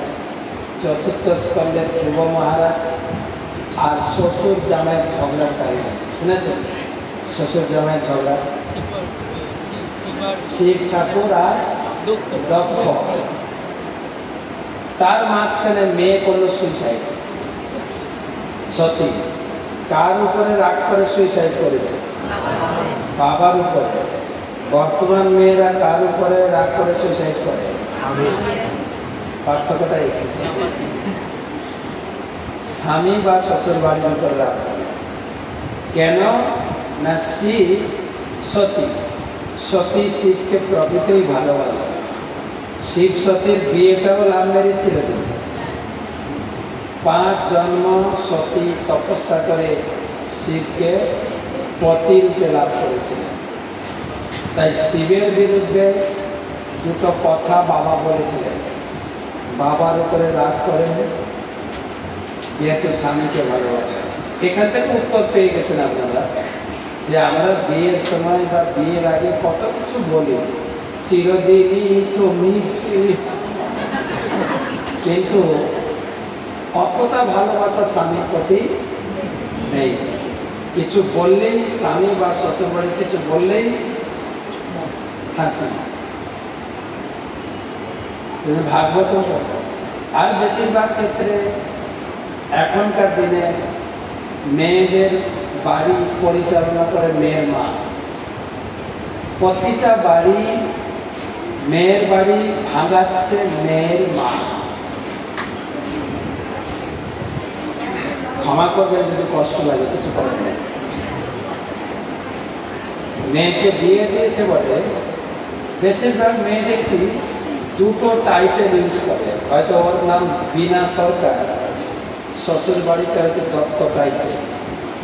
চতুর্থ স্কন্ধে ধ্রুব মহারাজ আর শ্বশুর জামাইয়ের ঝগড়ার কাহিনী। শুনেছেন? শ্বশুর জামাইয়ের ঝগড়া, শিব ঠাকুর আর দক্ষ। তার মাঝখানে মেয়ে করলো সুইসাইড, সতী। কার উপরে রাগ করে সুইসাইড করেছে? বাবার উপরে। বর্তমান মেয়েরা কার উপরে রাগ করে সুইসাইড করে? পার্থক্যটা এখানে। স্বামী বা শ্বশুর বাড়ির উপর রাগ করে। কেন না শিব সতী, সতী শিবকে প্রকৃতই ভালোবাসে। শিব সতীর বিয়েটাও লাভ ম্যারেজ ছিল। 5 জন্ম সতী তপস্যা করে শিবকে পতি রূপে লাভ করেছিলেন। তাই শিবের বিরুদ্ধে 2টো কথা বাবা বলেছিলেন। বাবার উপরে রাগ করেন যেহেতু স্বামীকে ভালোবাসে। এখান থেকে উত্তর পেয়ে গেছেন আপনারা যে আমরা বিয়ের সময় বা বিয়ের আগে কত কিছু বলি, চিরদিনই তুমি, কিন্তু অতটা ভালোবাসা স্বামীর প্রতি নেই। কিছু বললেই, স্বামী বা শ্বশুর বাড়ি কিছু বললেই হাসি। ভাগবত। আর বেশিরভাগ ক্ষেত্রে এখনকার দিনে মেয়েদের বাড়ি পরিচালনা করে মেয়ের মা। প্রতিটা বাড়ি, মেয়ের বাড়ি ভাঙাচ্ছে মেয়ের মা। ক্ষমা করবেন যদি কষ্ট লাগে, কিছু করেন না। মেয়েকে বিয়ে দিয়েছে বলে বেশিরভাগ মেয়ে দেখছি দুটো টাইটেল ইউজ করে, হয়তো ওর নাম বিনা সরকার, শ্বশুর বাড়িতে হয়তো দত্ত টাইটেল,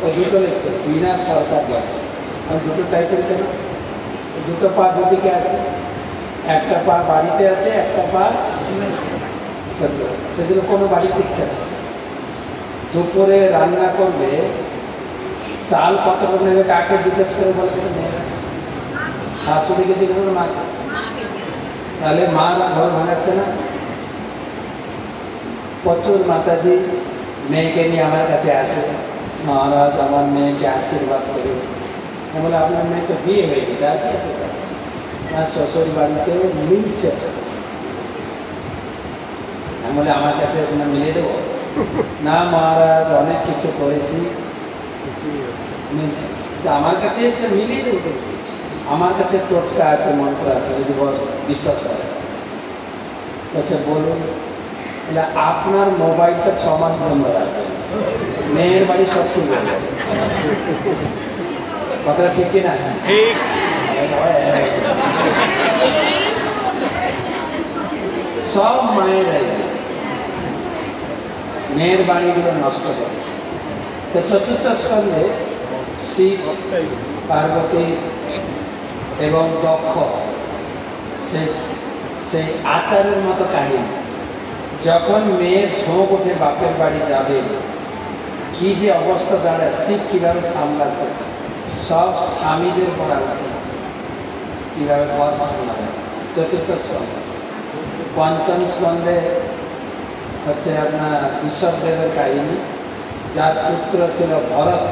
ও দুটো লিখছে বিনা সরকার দত্ত। আর দুটো টাইটেল কেন? দুটো পা দুদিকে আছে, একটা পা বাড়িতে আছে, একটা পা সেগুলো কোনো বাড়ি ঠিকছে না। দুপুরে রান্না করবে, চাল কত করে নেবে কাকে জিজ্ঞেস করে বলবে? মেয়েরা। শাশুড়িকে জিজ্ঞেস করে মাকে। তাহলে মা ঘর ভাঙাচ্ছে না? প্রচুর মাতাজি মেয়েকে নিয়ে আমার কাছে আসে, মহারাজ আমার মেয়েকে আশীর্বাদ করে। বলে আপনার মেয়ে তো বিয়ে হয়ে গেছে, আর কি আছে? আমার শ্বশুর বাড়িতে মিলছে। বলে আমার কাছে এসে না মিলিয়ে দেবো? না মহারাজ, অনেক কিছু করেছি, মিলছে। আমার কাছে এসে মিলিয়ে দেবো। আমার কাছে টোটকা আছে, মন্ত্র আছে, যদি বিশ্বাস করে। বলছে বলুন। আপনার মোবাইলটা 6 মাস বন্ধ রাখবেন, মেয়ের বাড়ি সব ঠিক হয়ে যাবে। কথাটা ঠিক কিনা? সব মায়েরাই মেয়ের বাড়িগুলো নষ্ট করেছে। তো চতুর্থ স্কন্ধে শিব, পার্বতী এবং দক্ষ সেই আচারের মতো কাহিনী। যখন মেয়ের ঝোঁক উঠে বাপের বাড়ি যাবে, কি যে অবস্থা দাঁড়ায়, শিব কীভাবে সামলাচ্ছে, সব স্বামীদের পড়া আছে কীভাবে ঘর সামলাবে। চতুর্থ স্কন্ধ। পঞ্চম স্কন্ধে হচ্ছে আপনার ঋষভদেবের কাহিনী, যার পুত্র ছিল ভরত।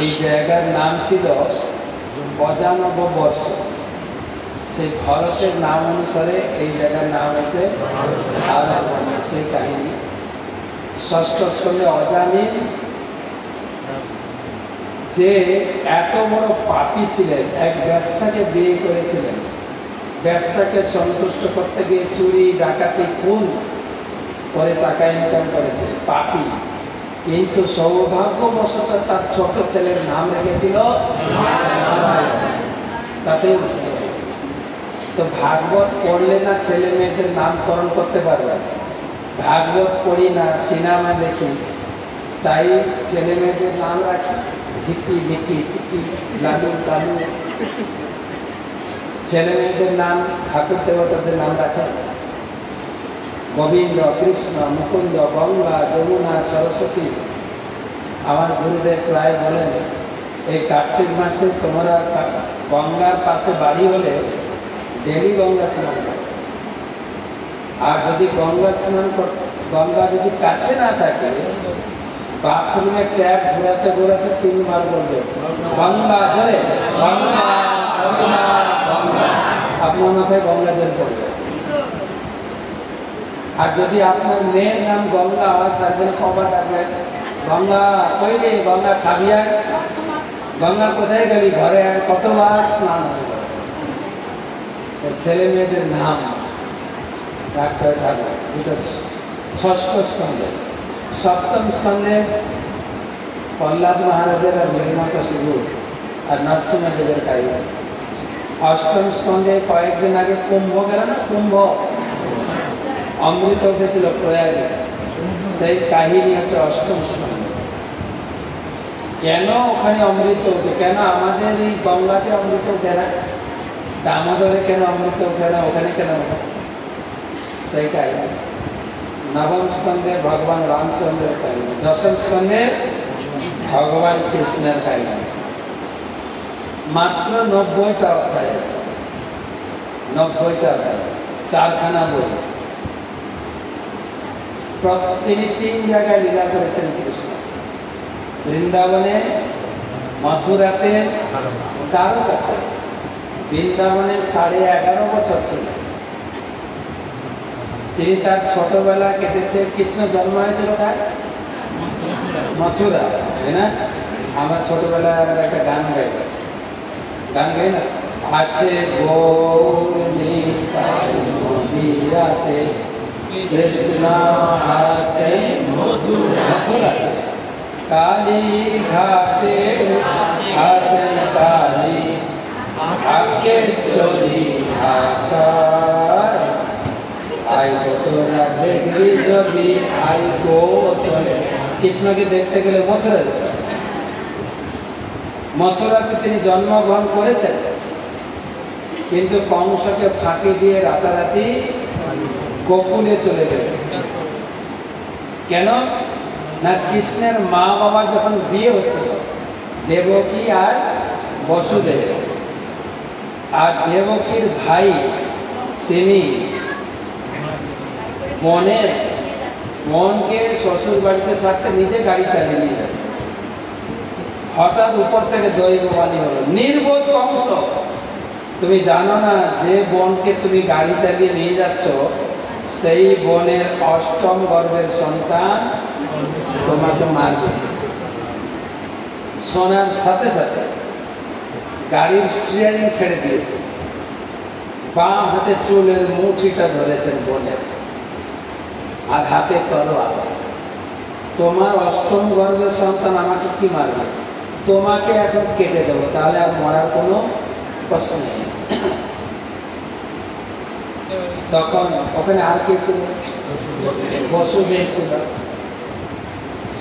এই জায়গার নাম ছিল 92 বর্ষ। সেই ভরতের নাম অনুসারে এই জায়গার নাম হচ্ছে ভারত, সেই কাহিনী। ষষ্ঠ স্কন্ধে অজামিল, যে এত বড় পাপী ছিলেন, এক ব্যবসাকে বিয়ে করেছিলেন। ব্যবসাকে সন্তুষ্ট করতে গিয়ে চুরি, ডাকাতি, খুন করে টাকা ইনকাম করেছে, পাপী। কিন্তু সৌভাগ্যবশত তার ছোট ছেলের নাম রেখেছিল তাতে। তো ভাগবত পড়লে না ছেলে মেয়েদের নামকরণ করতে পারবে? ভাগবত পড়ি না, সিনেমা দেখি, তাই ছেলে মেয়েদের নাম রাখি ঝিকি, মিকি, চিকি, লালু, কালু। ছেলে মেয়েদের নাম ঠাকুর দেবতাদের নাম রাখে, গোবিন্দ, কৃষ্ণ, মুকুন্দ, গঙ্গা, যমুনা, সরস্বতী। আমার গুরুদেব প্রায় বলেন, এই কার্তিক মাসে তোমরা গঙ্গার পাশে বাড়ি হলে ডেলি গঙ্গা স্নান করো। আর যদি গঙ্গা গঙ্গা যদি কাছে না থাকে, বাথরুমে ট্যাপ ঘোরাতে ঘোরাতে 3 বার বলবে গঙ্গা জলে, গঙ্গা, গঙ্গা, গঙ্গা। আপনার মাথায় গঙ্গা জল পড়বে। আর যদি আপনার মেয়ের নাম গঙ্গা হয়, সার্জেন কবার ডাকবেন, গঙ্গা কই রে, গঙ্গা খাবি? আর গঙ্গা কোথায় গেলি? ঘরে। আর কতবার স্নান হয়ে গেল। ছেলে মেয়েদের নাম রাখতে থাকবে। এটা ষষ্ঠ স্কন্ধে। সপ্তম স্কন্ধে প্রহ্লাদ মহারাজের আর হিরণ্যকশিপু আর নরসিংহদেবের কাহিনী। অষ্টম স্কন্ধে কয়েকদিন আগে কুম্ভ গেল না, কুম্ভ অমৃত উঠেছিল প্রয়াগে, সেই কাহিনী হচ্ছে অষ্টম স্কন্ধে। কেন ওখানে অমৃত উঠে? কেন আমাদের এই গঙ্গাতে অমৃত উঠে না? দামোদরে কেন অমৃত উঠে না? ওখানে কেন ওঠে? সেই কাহিনী। নবম স্কন্ধে ভগবান রামচন্দ্রের কাহিনী। দশম স্কন্ধে ভগবান কৃষ্ণের কাহিনী। মাত্র 90টা অধ্যায় আছে, 90টা অধ্যায়, 4খানা বই। তিনি 3 জায়গায় লীলা করেছেন কৃষ্ণ। বৃন্দাবনে, মথুরাতে, দ্বারকাতে। বৃন্দাবনে 11.5 বছর ছিলেন তিনি। তার ছোটবেলা কেটেছে, কৃষ্ণ জন্ম হয়েছিল তার মথুরা, তাই না? আমার ছোটবেলার একটা গান গাই না, আছে গৌর নিতাই কৃষ্ণ আছে মথুরাতে, কালী ঘাটে আছেন কালী, ভাগ্যেশ্বরী ঢাকায় মথুরা দেখবি যদি আই গো চলে। কৃষ্ণকে দেখতে গেলে মথুরা যেতে হবে। মথুরাতে তিনি জন্মগ্রহণ করেছেন, কিন্তু কংসকে ফাঁকি দিয়ে রাতারাতি গোকুলে চলে গেলেন। কেন না, কৃষ্ণের মা বাবা যখন বিয়ে হচ্ছিল, দেবকী আর বসুদেব, আর দেবকীর ভাই তিনি মনকে শ্বশুর বাড়িতে থাকতে নিজে গাড়ি চালিয়ে নিয়ে যাচ্ছে। হঠাৎ উপর থেকে দৈববাণী হলো, নির্বোধ কংস, তুমি জানো না যে বোনকে তুমি গাড়ি চালিয়ে নিয়ে যাচ্ছ সেই বোনের অষ্টম গর্ভের সন্তান তোমাকে মারবে। শোনার সাথে সাথে গাড়ির স্টিয়ারিং ছেড়ে দিয়েছে, বাম হাতে চুলের মুঠিটা ধরেছেন বোনের, আর হাতে তলোয়ার। তোমার অষ্টম গর্ভের সন্তান আমাকে কি মারবে? তোমাকে এখন কেটে দেবো, তাহলে আর মরার কোনো প্রশ্ন নেই। তখন ওখানে আর কে ছিল? বসুদেব ছিল।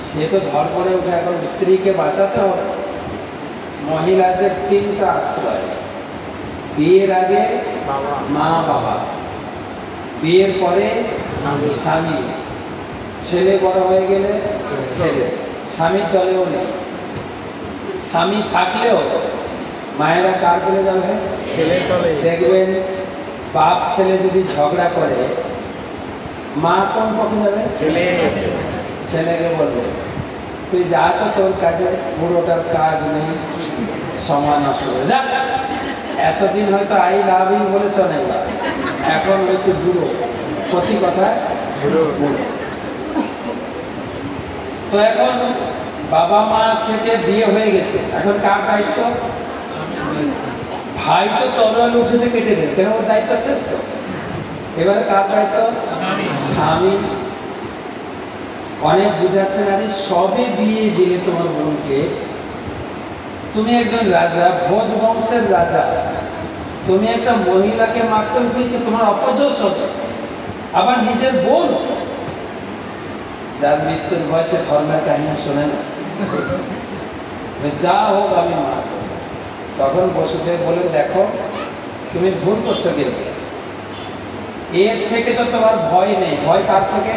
সে তো ধর করে উঠে এখন স্ত্রীকে বাঁচাতে হবে। মহিলাদের তিনটা আশ্রয়: বিয়ের আগে মা বাবা, বিয়ের পরে স্বামী, ছেলে বড় হয়ে গেলে ছেলে। স্বামীর দলেও নেই, স্বামী থাকলেও মায়েরা কার বলে যাবে? দেখবেন বাপ ছেলে যদি ঝগড়া করে, মা কোন পক্ষে যাবে? ছেলেকে বলবে তুই যা তো, তোর কাজে বুড়োটার কাজ নেই, সময় নষ্ট করে যা। এতদিন হয়তো আই লাভ ইউ বলেছে অনেকবার, এখন হচ্ছে বুড়ো, প্রতি কথায় বুড়ো। তো এখন বাবা মা থেকে বিয়ে হয়ে গেছে, এখন কার দায়িত্ব? ভাই তো তরোয়াল উঠেছে, কেটে দেবে, কেন? ওর দায়িত্ব শেষ তো। এবারে কার দায়িত্ব? স্বামী। অনেক বুঝাচ্ছেন, আরে সবে বিয়ে দিলে তোমার বোনকে, তুমি একজন রাজা, ভোজ বংশের রাজা, তুমি একটা মহিলাকে মারতে উঠেছো, তোমার অপযশ হতো, আবার নিজের বোন। যার মৃত্যুর বয়সে ধর্মের কাহিনী শোনে না, যা হোক আমি মারব। তখন বসুদেব বলে, দেখো তুমি ভুল করছো, কিন্তু এর থেকে তো তোমার ভয় নেই। ভয় কার থেকে?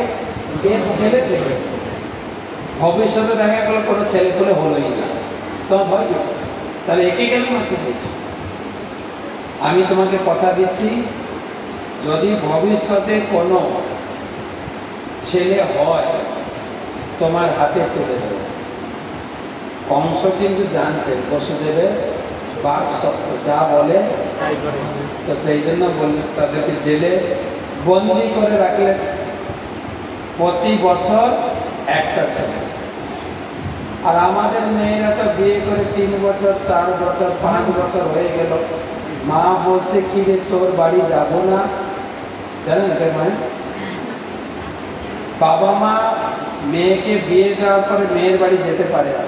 এর ছেলে থেকে। ভবিষ্যতে দেখা গেল কোনো ছেলে পেলে হলোই না, তোমার ভয় কিছু। তাহলে একে কেন মারতে দিচ্ছি? আমি তোমাকে কথা দিচ্ছি, যদি ভবিষ্যতে কোনো ছেলে হয় তোমার হাতে তুলে দেবে। কংস কিন্তু জানতেন বসুদেবের বাক সত্য, যা বলে তো সেই জন্য বললেন, তাদেরকে জেলে বন্দি করে রাখলেন। প্রতি বছর একটা ছেলে। আর আমাদের মেয়েরা তো বিয়ে করে 3 বছর, 4 বছর, 5 বছর হয়ে গেল, মা বলছে কি রে তোর বাড়ি যাব না। জানেন এটা মানে? বাবা মা মেয়েকে বিয়ে দেওয়ার পরে মেয়ের বাড়ি যেতে পারে না,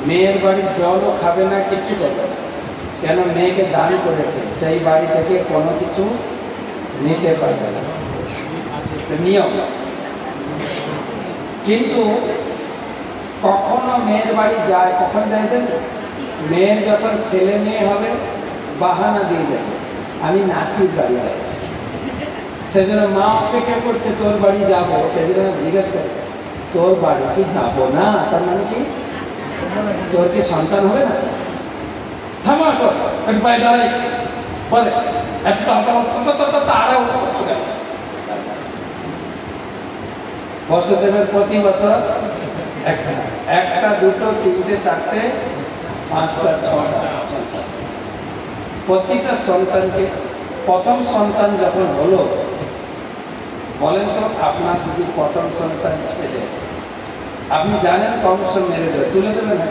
মেয়ের বাড়ির জলও খাবে না, কিছু করবে না। কেন? মেয়েকে দান করেছে, সেই বাড়ি থেকে কোনো কিছু নিতে পারবে না, নিয়ম। কিন্তু কখনো মেয়ের বাড়ি যায়, কখন যাইতেন? মেয়ের যখন ছেলে মেয়ে হবে বাহানা দিয়ে যাবে, আমি নাতির বাড়ি যাচ্ছি। সেই জন্য মা অপেক্ষা করছে তোর বাড়ি যাবো, সেই জন্য জিজ্ঞেস করে তোর বাড়ি কি যাবো না, তার মানে কি তোর কি সন্তান হবে না? থামা কর, একটু পায়ে দাঁড়াই বলে এত তাড়াও ঠিক আছে। বসুদেবের প্রতি বছর একটা, দুটো, তিনটে, চারটে, 5টা, 6টা প্রতিটা সন্তানকে। প্রথম সন্তান যখন হলো, বলেন তো আপনার যদি প্রথম সন্তান ছেলে, আপনি জানেন কংস মেরে দেবে, তুলে দেবে না?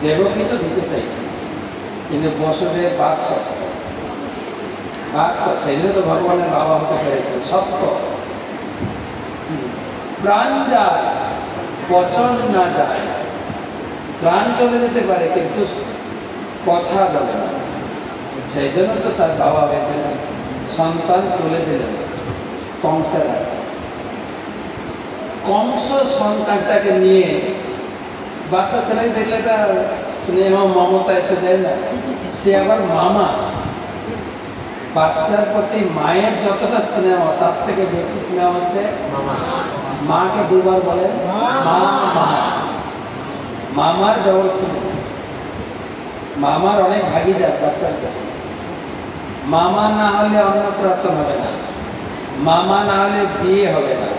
দেবকী তো দিতে চাইছে, কিন্তু বসুদেব বাক্স, সেই জন্য তো ভগবানের বাবা হতে পেরেছে। সত্য প্রাণ যায়, বচন না যায়। প্রাণ চলে যেতে পারে কিন্তু কথা যাবে না। সেই জন্য তো তার বাবা হয়েছে, সন্তান তুলে দিলেন। কংসের হাতে। কংস সন্তানটাকে নিয়ে, বাচ্চা ছেলে দেখলে তার স্নেহ মমতা এসে যায় না, সে আবার মামা। বাচ্চার প্রতি মায়ের যতটা স্নেহ তার থেকে বেশি স্নেহ হচ্ছে মাকে দুবার বলে মা মা। মামার ডবল স্নেহ। মামার অনেক ভাগিদার বাচ্চাকে। মামা না হলে অন্নপ্রাশন হবে না, মামা না হলে বিয়ে হবে না।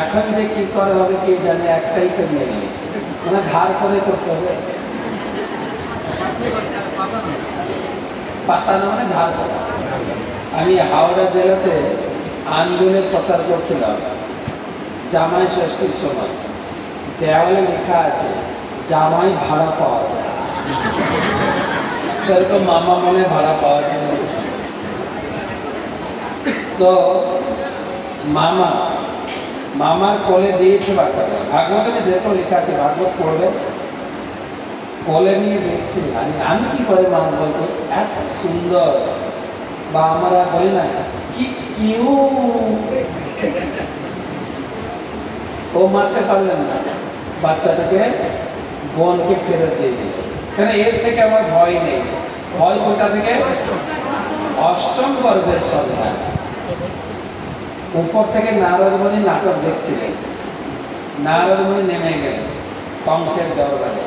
এখন যে কি করে হবে কি জানে, একটাই তো মেয়ে, মানে ধার করে করতে হবে। পাতানো মানে ধার করা। আমি হাওড়া জেলাতে আন্দোলনের প্রচার করছিলাম জামাই ষষ্ঠীর সময়। দেওয়ালে লেখা আছে জামাই ভাড়া পাওয়া যায়, সেরকম মামা মনে ভাড়া পাওয়া যায়। তো মামা, মামার কোলে দিয়েছে বাচ্চাটা। ভাগবতে যেরকম লেখা আছে, ভাগবত পড়বে, কোলে নিয়ে দিয়েছি। আমি কি করে মা বলতো, এত সুন্দর। বা আমরা বলি না কি কিউ, ও মারতে পারলেন না, বাচ্চাটাকে বোনকে ফেরত দিয়ে দিল। কেন, এর থেকে আমার ভয় নেই। ভয় কোনটা থেকে? অষ্টম গর্ভের সন্তান। উপর থেকে নারদমণি নাটক দেখছিলেন। নারদমণি নেমে গেলেন কংসের দরবারে।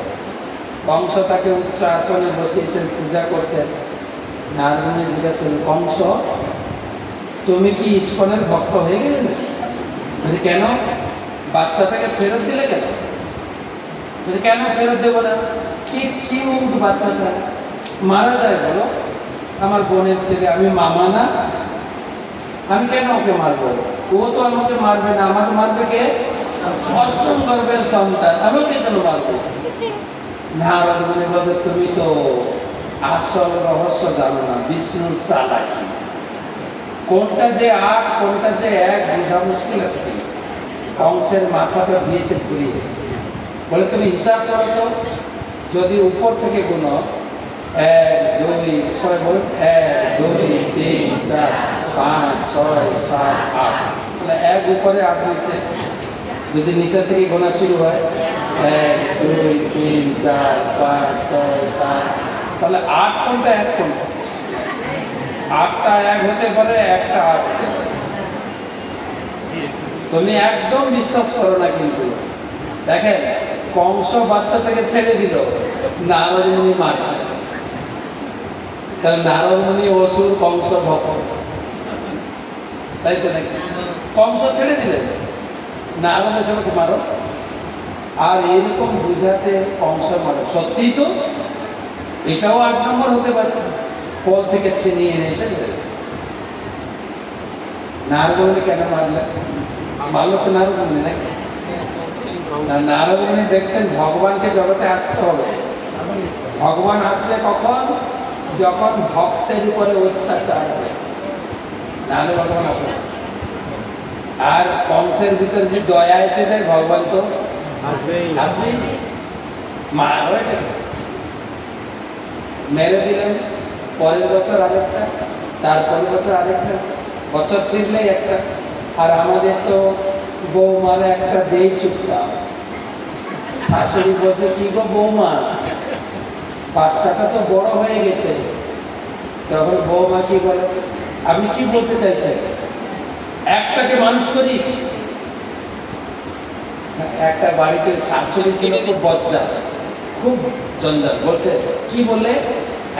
কংস তাকে উচ্চ আসনে বসিয়েছেন, পূজা করছেন। নারদমণি জিজ্ঞাসা করলেন, কংস তুমি কি ইস্কনের ভক্ত হয়ে গেলে? কেন? বাচ্চাটাকে ফেরত দিলে কেন? কেন ফেরত দেবো না? কি কিউট বাচ্চাটা, মারা যায় বলো? আমার বোনের ছেলে, আমি মামা না? আমি কেন ওকে মারবো? ও তো আমাকে মারবে না, আমাকে মারবে কে? অষ্টম গর্ভের সন্তান, আমি ওকে কেন মারবো? নারদমণি বলতে, তুমি তো আসল রহস্য জানো না, বিষ্ণুর চালাকি। কোনটা যে 8 কোনটা যে 1 বোঝা মুশকিল আছে। কংসের মাথাটা দিয়েছে ঘুরিয়ে, বলে তুমি হিসাব করো তো, যদি উপর থেকে গুনো 1 2 সবাই বলুন 1 2 3 4 5 6 7 8, তাহলে 1 উপরে 8 নিচে। যদি নিচে থেকে গোনা শুরু হয় 1 2 3 4 5 6 7, তাহলে 8 কোনটা 1 কোনটা? 8টা 1 হতে পারে, 1টা 8 হতে পারে। তুমি একদম বিশ্বাস করো না। কিন্তু দেখেন, কংস বাচ্চাটাকে ছেড়ে দিল, নারদমণি মারছে। কারণ নারদমণি অসুর, কংস ভক্ত, তাই তো নাকি? কংস ছেড়ে দিলেন, নারদ এসে বলছে মারো। আর এরকম বুঝাতে কংস মারো, সত্যিই তো এটাও 8 নম্বর হতে পারে। কোল থেকে ছিনিয়ে এনে এসে নারদমণি কেন মারলেন? মারল তো নারদমণি নাকি? নারদমণি দেখছেন ভগবানকে জগতে আসতে হবে। ভগবান আসবে কখন? যখন ভক্তের উপরে অত্যাচার হবে, নাহলে ভগবান আসবে। আর কংসের ভিতরে যদি দয়া এসে যায়, ভগবান তো আসবেই। মারো, মেরে দিলেন। পরের বছর আরেকটা, তারপরের বছর আরেকটা, বছর ফিরলেই একটা। আর আমাদের তো বৌমারা একটা দেই চুপচাপ। শাশুড়ি বলছে, কি গো বৌমা, বাচ্চাটা তো বড় হয়ে গেছে। তখন বৌমা কি বলে, আপনি কি বলতে চাইছেন? একটাকে মানুষ করি। একটা বাড়িতে শাশুড়ি ছিল খুব বজ্জা, খুব জঞ্জাল। বলছে, কি বললে?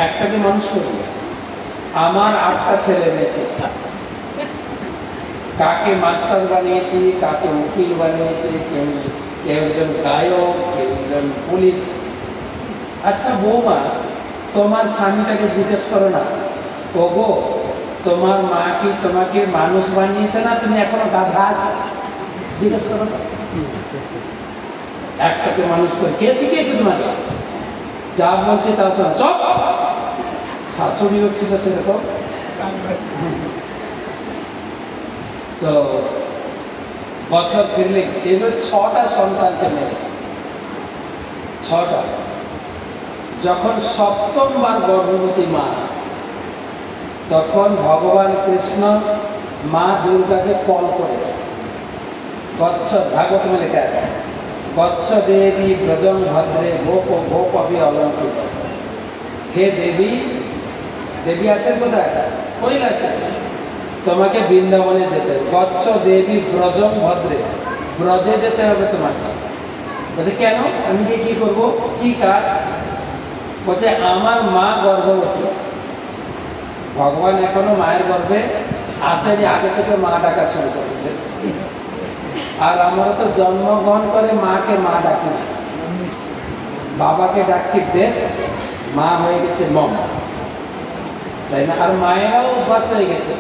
একটাকে মানুষ করি। আমার 8টা ছেলে মেয়েছে, কাকে মাস্টার বানিয়েছি, কাকে উকিল বানিয়েছি, কেউ একজন গায়ক, কেউ একজন পুলিশ। আচ্ছা বৌমা, তোমার স্বামীটাকে জিজ্ঞেস করো না, ওগো তোমার মা কি তোমাকে মানুষ বানিয়েছে না তুমি এখনো গাধা আছো? জিজ্ঞেস করো না। একটাকে মানুষ করে কে শিখিয়েছে তোমাকে? যা বলছে তা শোনো, চপ। শাশুড়িও ছিল সেরকম। তো বছর ফিরলে এবার 6টা সন্তানকে মেরেছে, 6টা। যখন 7ম বার গর্ভবতী মা, তখন ভগবান কৃষ্ণ মা দুর্গাকে কল করেছে। গচ্ছ ভাগবত में লেখা আছে, গচ্ছ দেবী ব্রজং ভদ্রে গোপ গোপী অলঙ্কৃত। হে দেবী, দেবী আছেন কোথায়? কৈলাসে। তোমাকে বৃন্দাবনে যেতে, গচ্ছ দেবী ব্রজং ভদ্রে, ব্রজে যেতে হবে তোমাকে। বলছে কেন? আমি কি করব, কি কাজ? বলছে আমার মা গর্ভবতী, ভগবান এখনো মায়ের গর্ভে আসেনি, আগে থেকে মা ডাকা শুরু করেছে। আর আমরা তো জন্মগ্রহণ করে মাকে মা ডাকি না, বাবাকে ডাকছি দেব, মা হয়ে গেছে মম, তাই না? আর মায়েরাও অভ্যাস হয়ে গেছে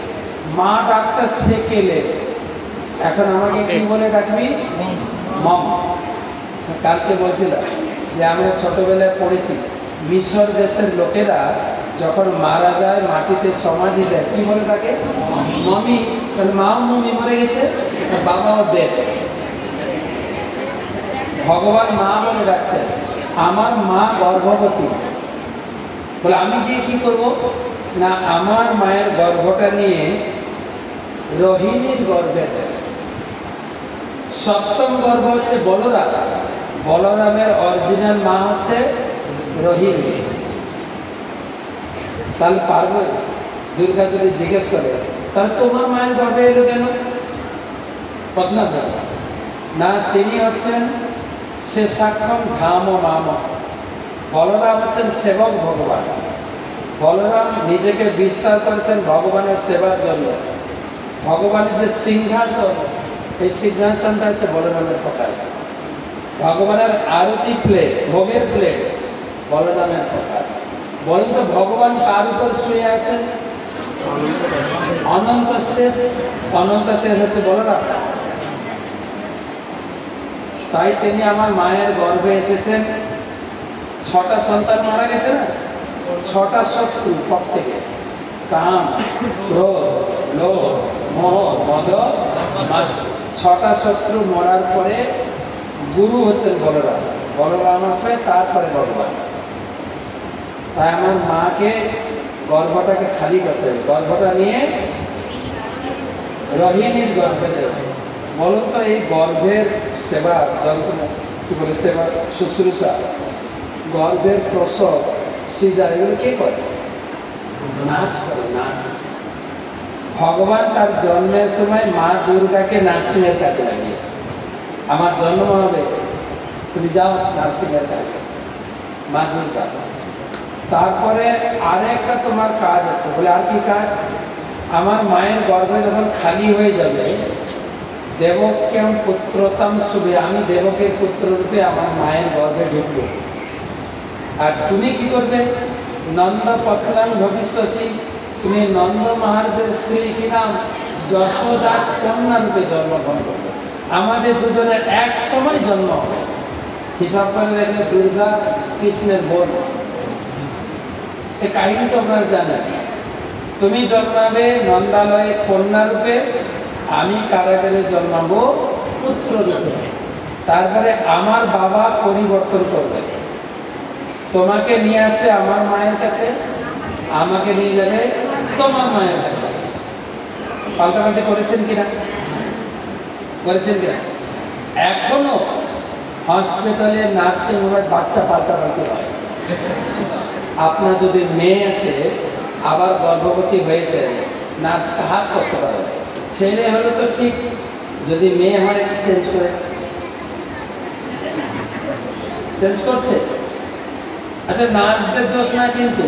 মা ডাকটা শেখেলে, এখন আমাকে কি বলে ডাকবি? মম। কালকে বলছিলাম যে আমরা ছোটবেলায় পড়েছি মিশর দেশের লোকেরা যখন মারা যায় মাটিতে সমাধি দেয় কি বলে ডাকে? মমি। কারণ মাও মমি মরে গেছে, বাবাও দেব। ভগবান মা বলে ডাকছে, আমার মা গর্ভবতী। বলে আমি গিয়ে কি করব না, আমার মায়ের গর্ভটা নিয়ে রোহিণীর গর্ভে দেয়। সপ্তম গর্ভ হচ্ছে বলরাম, বলরামের অরিজিনাল মা হচ্ছে রোহিণী। তাহলে পারবো? দুর্গা যদি জিজ্ঞেস করে তাহলে তোমার মায়ের গর্ভে এলো কেন? প্রশ্ন না, তিনি হচ্ছেন সে সাক্ষম ধাম ও মাম। বলরাম হচ্ছেন সেবক ভগবান। বলরাম নিজেকে বিস্তার করেছেন ভগবানের সেবার জন্য। ভগবানের যে সিংহাসন, এই সিংহাসনটা হচ্ছে বলরামের প্রকাশ। ভগবানের আরতি প্লেট, ভোগের প্লেট, বলরামের প্রকাশ। বলেন তো ভগবান কার উপর শুয়ে আছেন? অনন্ত শেষ। অনন্ত শেষ হচ্ছে বলরাম। তাই তিনি আমার মায়ের গর্ভে এসেছেন। 6টা সন্তান মারা গেছে না, 6টা শত্রু পর থেকে, কাম, ক্রোধ, লোভ, মোহ, মদ, মাদ। 6টা শত্রু মরার পরে গুরু হচ্ছেন বলরাম। বলরাম আসবে তারপরে ভগবান। তাই আমার মাকে গর্ভটাকে খালি করতে হবে, গর্ভটা নিয়ে রোহিণীর গর্ভে দেবে। বলুন তো এই গর্ভের সেবা, যন্ত্রণা কি বলে, সেবা শুশ্রূষা, গর্ভের প্রসব, সিজার, এগুলো কে করে? নাচ করে, নাচ। ভগবান তার জন্মের সময় মা দুর্গাকে নার্সিংয়ের কাজে লাগিয়েছে। আমার জন্ম হবে, তুমি যাও নার্সিংয়ের কাজে, মা দুর্গা। তারপরে আরেকটা তোমার কাজ আছে। বলে আর কি কাজ? আমার মায়ের গর্ভে যখন খালি হয়ে যাবে, দেবকেম পুত্রতম শুভে, আমি দেবকের পুত্র রূপে আমার মায়ের গর্ভে ঢুকবো। আর তুমি কি করবে? নন্দ পত্রাং ভবিষ্যসী, তুমি নন্দ মহারাজের স্ত্রী কি নাম যশোদা কন্যা রূপে জন্মগ্রহণ করবে। আমাদের দুজনের এক সময় জন্ম হবে। হিসাব করে দেখলে দুর্গা কৃষ্ণের বোন। সে কাহিনী তো আপনারা জানেন। তুমি জন্মাবে নন্দালয়ে কন্যা রূপে, আমি কারাগারে জন্মাবো পুত্র রূপে। তারপরে আমার বাবা পরিবর্তন করবে, তোমাকে নিয়ে আসবে আমার মায়ের কাছে, আমাকে নিয়ে যাবে তোমার মায়ের কাছে। পাল্টাপাল্টি করেছেন কিনা? করেছেন কিনা? এখনো হসপিটালে নার্সিং হোমের বাচ্চা পাল্টাপাল্টি হয়। আপনার যদি মেয়ে আছে আবার গর্ভবতী হয়েছে, নার্সকে হাত করতে পারবে। ছেলে হলে তো ঠিক, যদি মেয়ে হয় চেঞ্জ করে, চেঞ্জ করছে। আচ্ছা, নার্সদের দোষ না, কিন্তু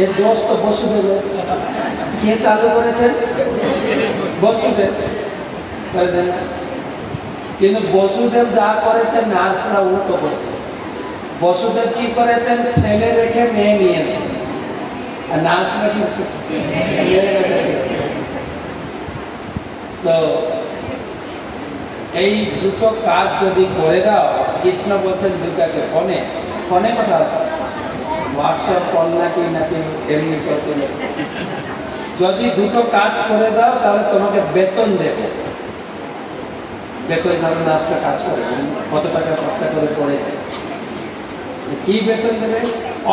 এর দোষ তো বসুদেবের। কে চালু করেছেন? বসুদেব করেছেন না? কিন্তু বসুদেব যা করেছেন নার্সরা উল্টো করছে। বসুদেব কি করেছেন? ছেলে রেখে মেয়ে নিয়েছে, আর নার্সরা কি? তো এই দুটো কাজ যদি করে দাও, কৃষ্ণ বলছেন দুর্গাকে, ফোনে ফোনে কথা হচ্ছে, হোয়াটসঅ্যাপ কল নাকি নাকি এমনি করতে, যদি দুটো কাজ করে দাও তাহলে তোমাকে বেতন দেবে। বেতন ছাড়া নার্সরা কাজ করে, কত টাকা খরচা করে পড়েছে, কি বেতন দেবে?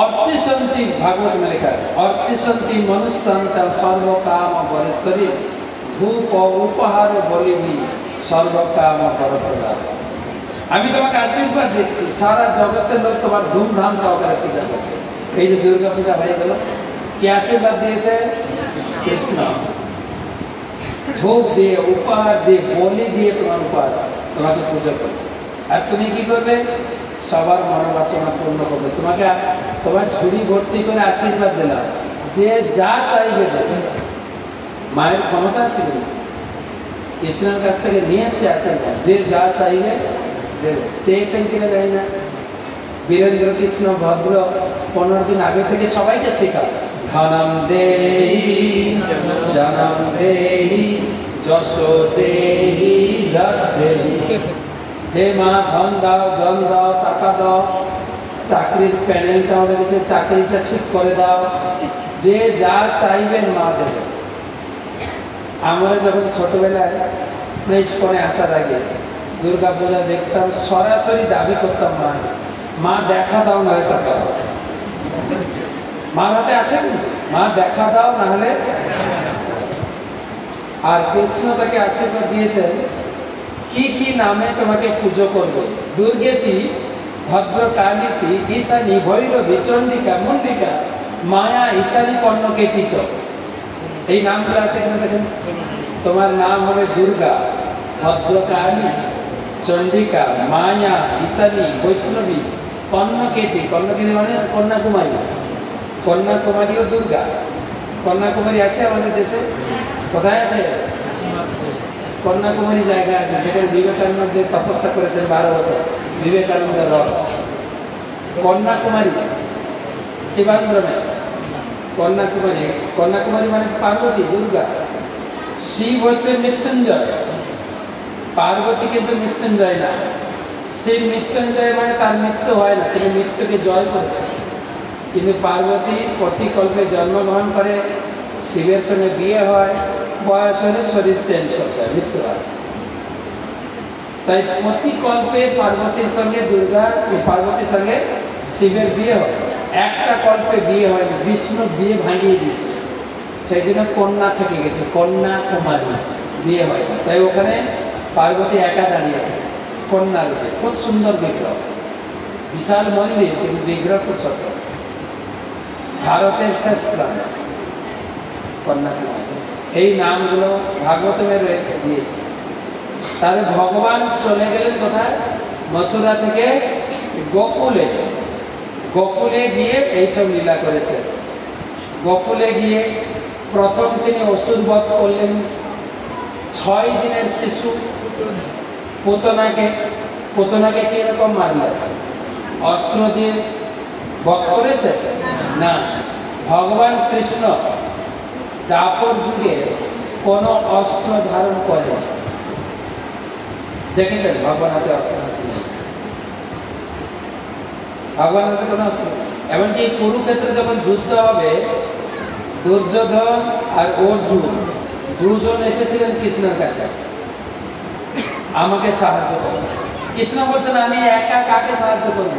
অর্চিসন্তি, ভাগবত লেখা, অর্চিসন্তি মনুষ্যান্তাম সর্বকাম বরেশ্বরী ধূপ ও উপহার বলিবি সর্বকাম করতলা। আমি তোমাকে আশীর্বাদ দিচ্ছি, সারা জগতের লোক তোমার ধুমধাম সহকারে পূজা করবে। এই যে দুর্গা পূজা হয়ে গেল, কি আশীর্বাদ দিয়েছে? কৃষ্ণ। ধূপ দিয়ে, উপহার দিয়ে, বলি দিয়ে তোমার উপহার তোমাকে পুজো করবে। আর তুমি কি করবে? সবার মনোবাসনা পূর্ণ করবে। তোমাকে তোমার ঝুড়ি ভর্তি করে আশীর্বাদ দিলাম, যে যা চাইবে দেবে। মায়ের ক্ষমতা আছে কিন্তু কৃষ্ণের কাছ থেকে নিয়ে এসছে আশীর্বাদ, যে যা চাইবে দেবে। চেয়েছেন কিনা জানি না। বীরেন্দ্র কৃষ্ণ ভদ্র 15 দিন আগে থেকে সবাইকে শেখা, ধনম দেহি জনম দেহি যশ দেহি যশ দেহি। হে মা, ধন দাও, জন দাও, টাকা দাও, চাকরির প্যানেলটা হয়ে গেছে, চাকরিটা ঠিক করে দাও, যে যা চাইবেন মা দেবে। আমরা যখন ছোটবেলায় স্কুলে আসার আগে দুর্গা পূজা দেখতাম, সরাসরি দাবি করতাম, মা মা দেখা দাও, নাহলে টাকা দাও। মার হাতে আছে, মা দেখা দাও, নাহলে। আর কৃষ্ণ তাকে আশীর্বাদ দিয়েছেন, কি কি নামে তোমাকে পুজো করবে? দুর্গেতি, ভদ্রকালীতি, ঈশানী, ভৈরবী, চণ্ডিকা, মল্লিকা, মায়া, ঈশানী, কর্ণকেটি চ। এই নামগুলো আছে এখানে দেখেন। তোমার নাম হবে দুর্গা, ভদ্রকালী, চণ্ডিকা, মায়া, ঈশানী, বৈষ্ণবী, কর্ণকেটি। কর্ণকেটি মানে কন্যাকুমারী। কন্যাকুমারীও দুর্গা। কন্যাকুমারী আছে আমাদের দেশে? কোথায় আছে? কন্যাকুমারী জায়গা আছে, যেখানে বিবেকানন্দ তপস্যা করেছেন 12 বছর। বিবেকানন্দ রথ কন্যাকুমারী, ত্রিবান্দ্রমে কন্যাকুমারী। কন্যাকুমারী মানে পার্বতী, দুর্গা। শিব হচ্ছে মৃত্যুঞ্জয়, পার্বতী কিন্তু মৃত্যুঞ্জয় না। সেই মৃত্যুঞ্জয় মানে তার মৃত্যু হয় না, তিনি মৃত্যুকে জয় করেছেন। কিন্তু পার্বতী প্রতিকল্পে জন্মগ্রহণ করে, শিবের সঙ্গে বিয়ে হয়, বয়স হলে শরীর চেঞ্জ করতে হয়, মৃত্যু হয়। তাই প্রতিকল্পে পার্বতীর সঙ্গে পার্বতীর সঙ্গে শিবের বিয়ে হয়। একটা কল্পে বিয়ে হয়নি, বিষ্ণু বিয়ে ভাঙিয়ে দিয়েছে, সেই জন্য কন্যা থেকে গেছে, কন্যাকুমারী, বিয়ে হয়। তাই ওখানে পার্বতী একা দাঁড়িয়ে আছে কন্যা রূপে। খুব সুন্দর বিগ্রহ, বিশাল মন্দির, কিন্তু বিগ্রহ খুব ছোট। ভারতের শেষ প্রাণ কন্যাকুমারী। এই নামগুলো ভাগবতমে রয়েছে, দিয়েছে। তাহলে ভগবান চলে গেলেন কোথায়? মথুরা থেকে গোকুলে। গোকুলে গিয়ে এইসব লীলা করেছে। গোকুলে গিয়ে প্রথম তিনি অসুর বধ করলেন। 6 দিনের শিশু পুতনাকে কিরকম মারলেন? অস্ত্র দিয়ে বধ করেছে না। ভগবান কৃষ্ণ দাপর যুগে কোন অস্ত্র ধারণ করে দেখেন? ভগবান হাতে অস্ত্র আছে, ভগবান হাতে কোনো অস্ত্র। এমনকি কুরুক্ষেত্রে যখন যুদ্ধ হবে, দুর্যোধন আর অর্জুন দুজন এসেছিলেন কৃষ্ণের কাছে, আমাকে সাহায্য করো। কৃষ্ণ বলছেন, আমি একা কাকে সাহায্য করব?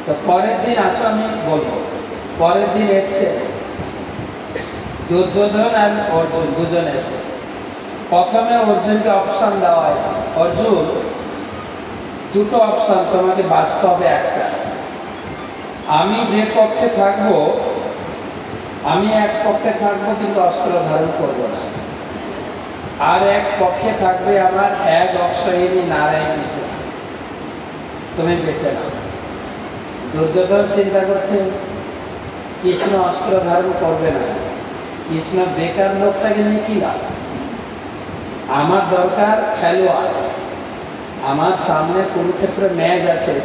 তো পরের দিন আসো, আমি বলবো। পরের দিন এসছে দুর্যোধন আর অর্জুন, দুজন এসছে। প্রথমে অর্জুনকে অপশন দেওয়া হয়েছে, অর্জুন দুটো অপশন, তোমাকে বাঁচতে হবে একটা। আমি যে পক্ষে থাকবো, আমি এক পক্ষে থাকবো কিন্তু অস্ত্র ধারণ করব না। আর এক পক্ষে থাকবে আমার এক অক্ষয়িনী নারায়ণ, তুমি বেঁচে নাও। দুর্যোধন চিন্তা করছে কৃষ্ণ অস্ত্র ধারণ করবে না, কৃষ্ণ বেকার লোকটাকে নিয়ে কি লাভ? আমার দরকার খেলোয়াড়। আমার সামনে কুরুক্ষেত্রে ম্যাচ আছে,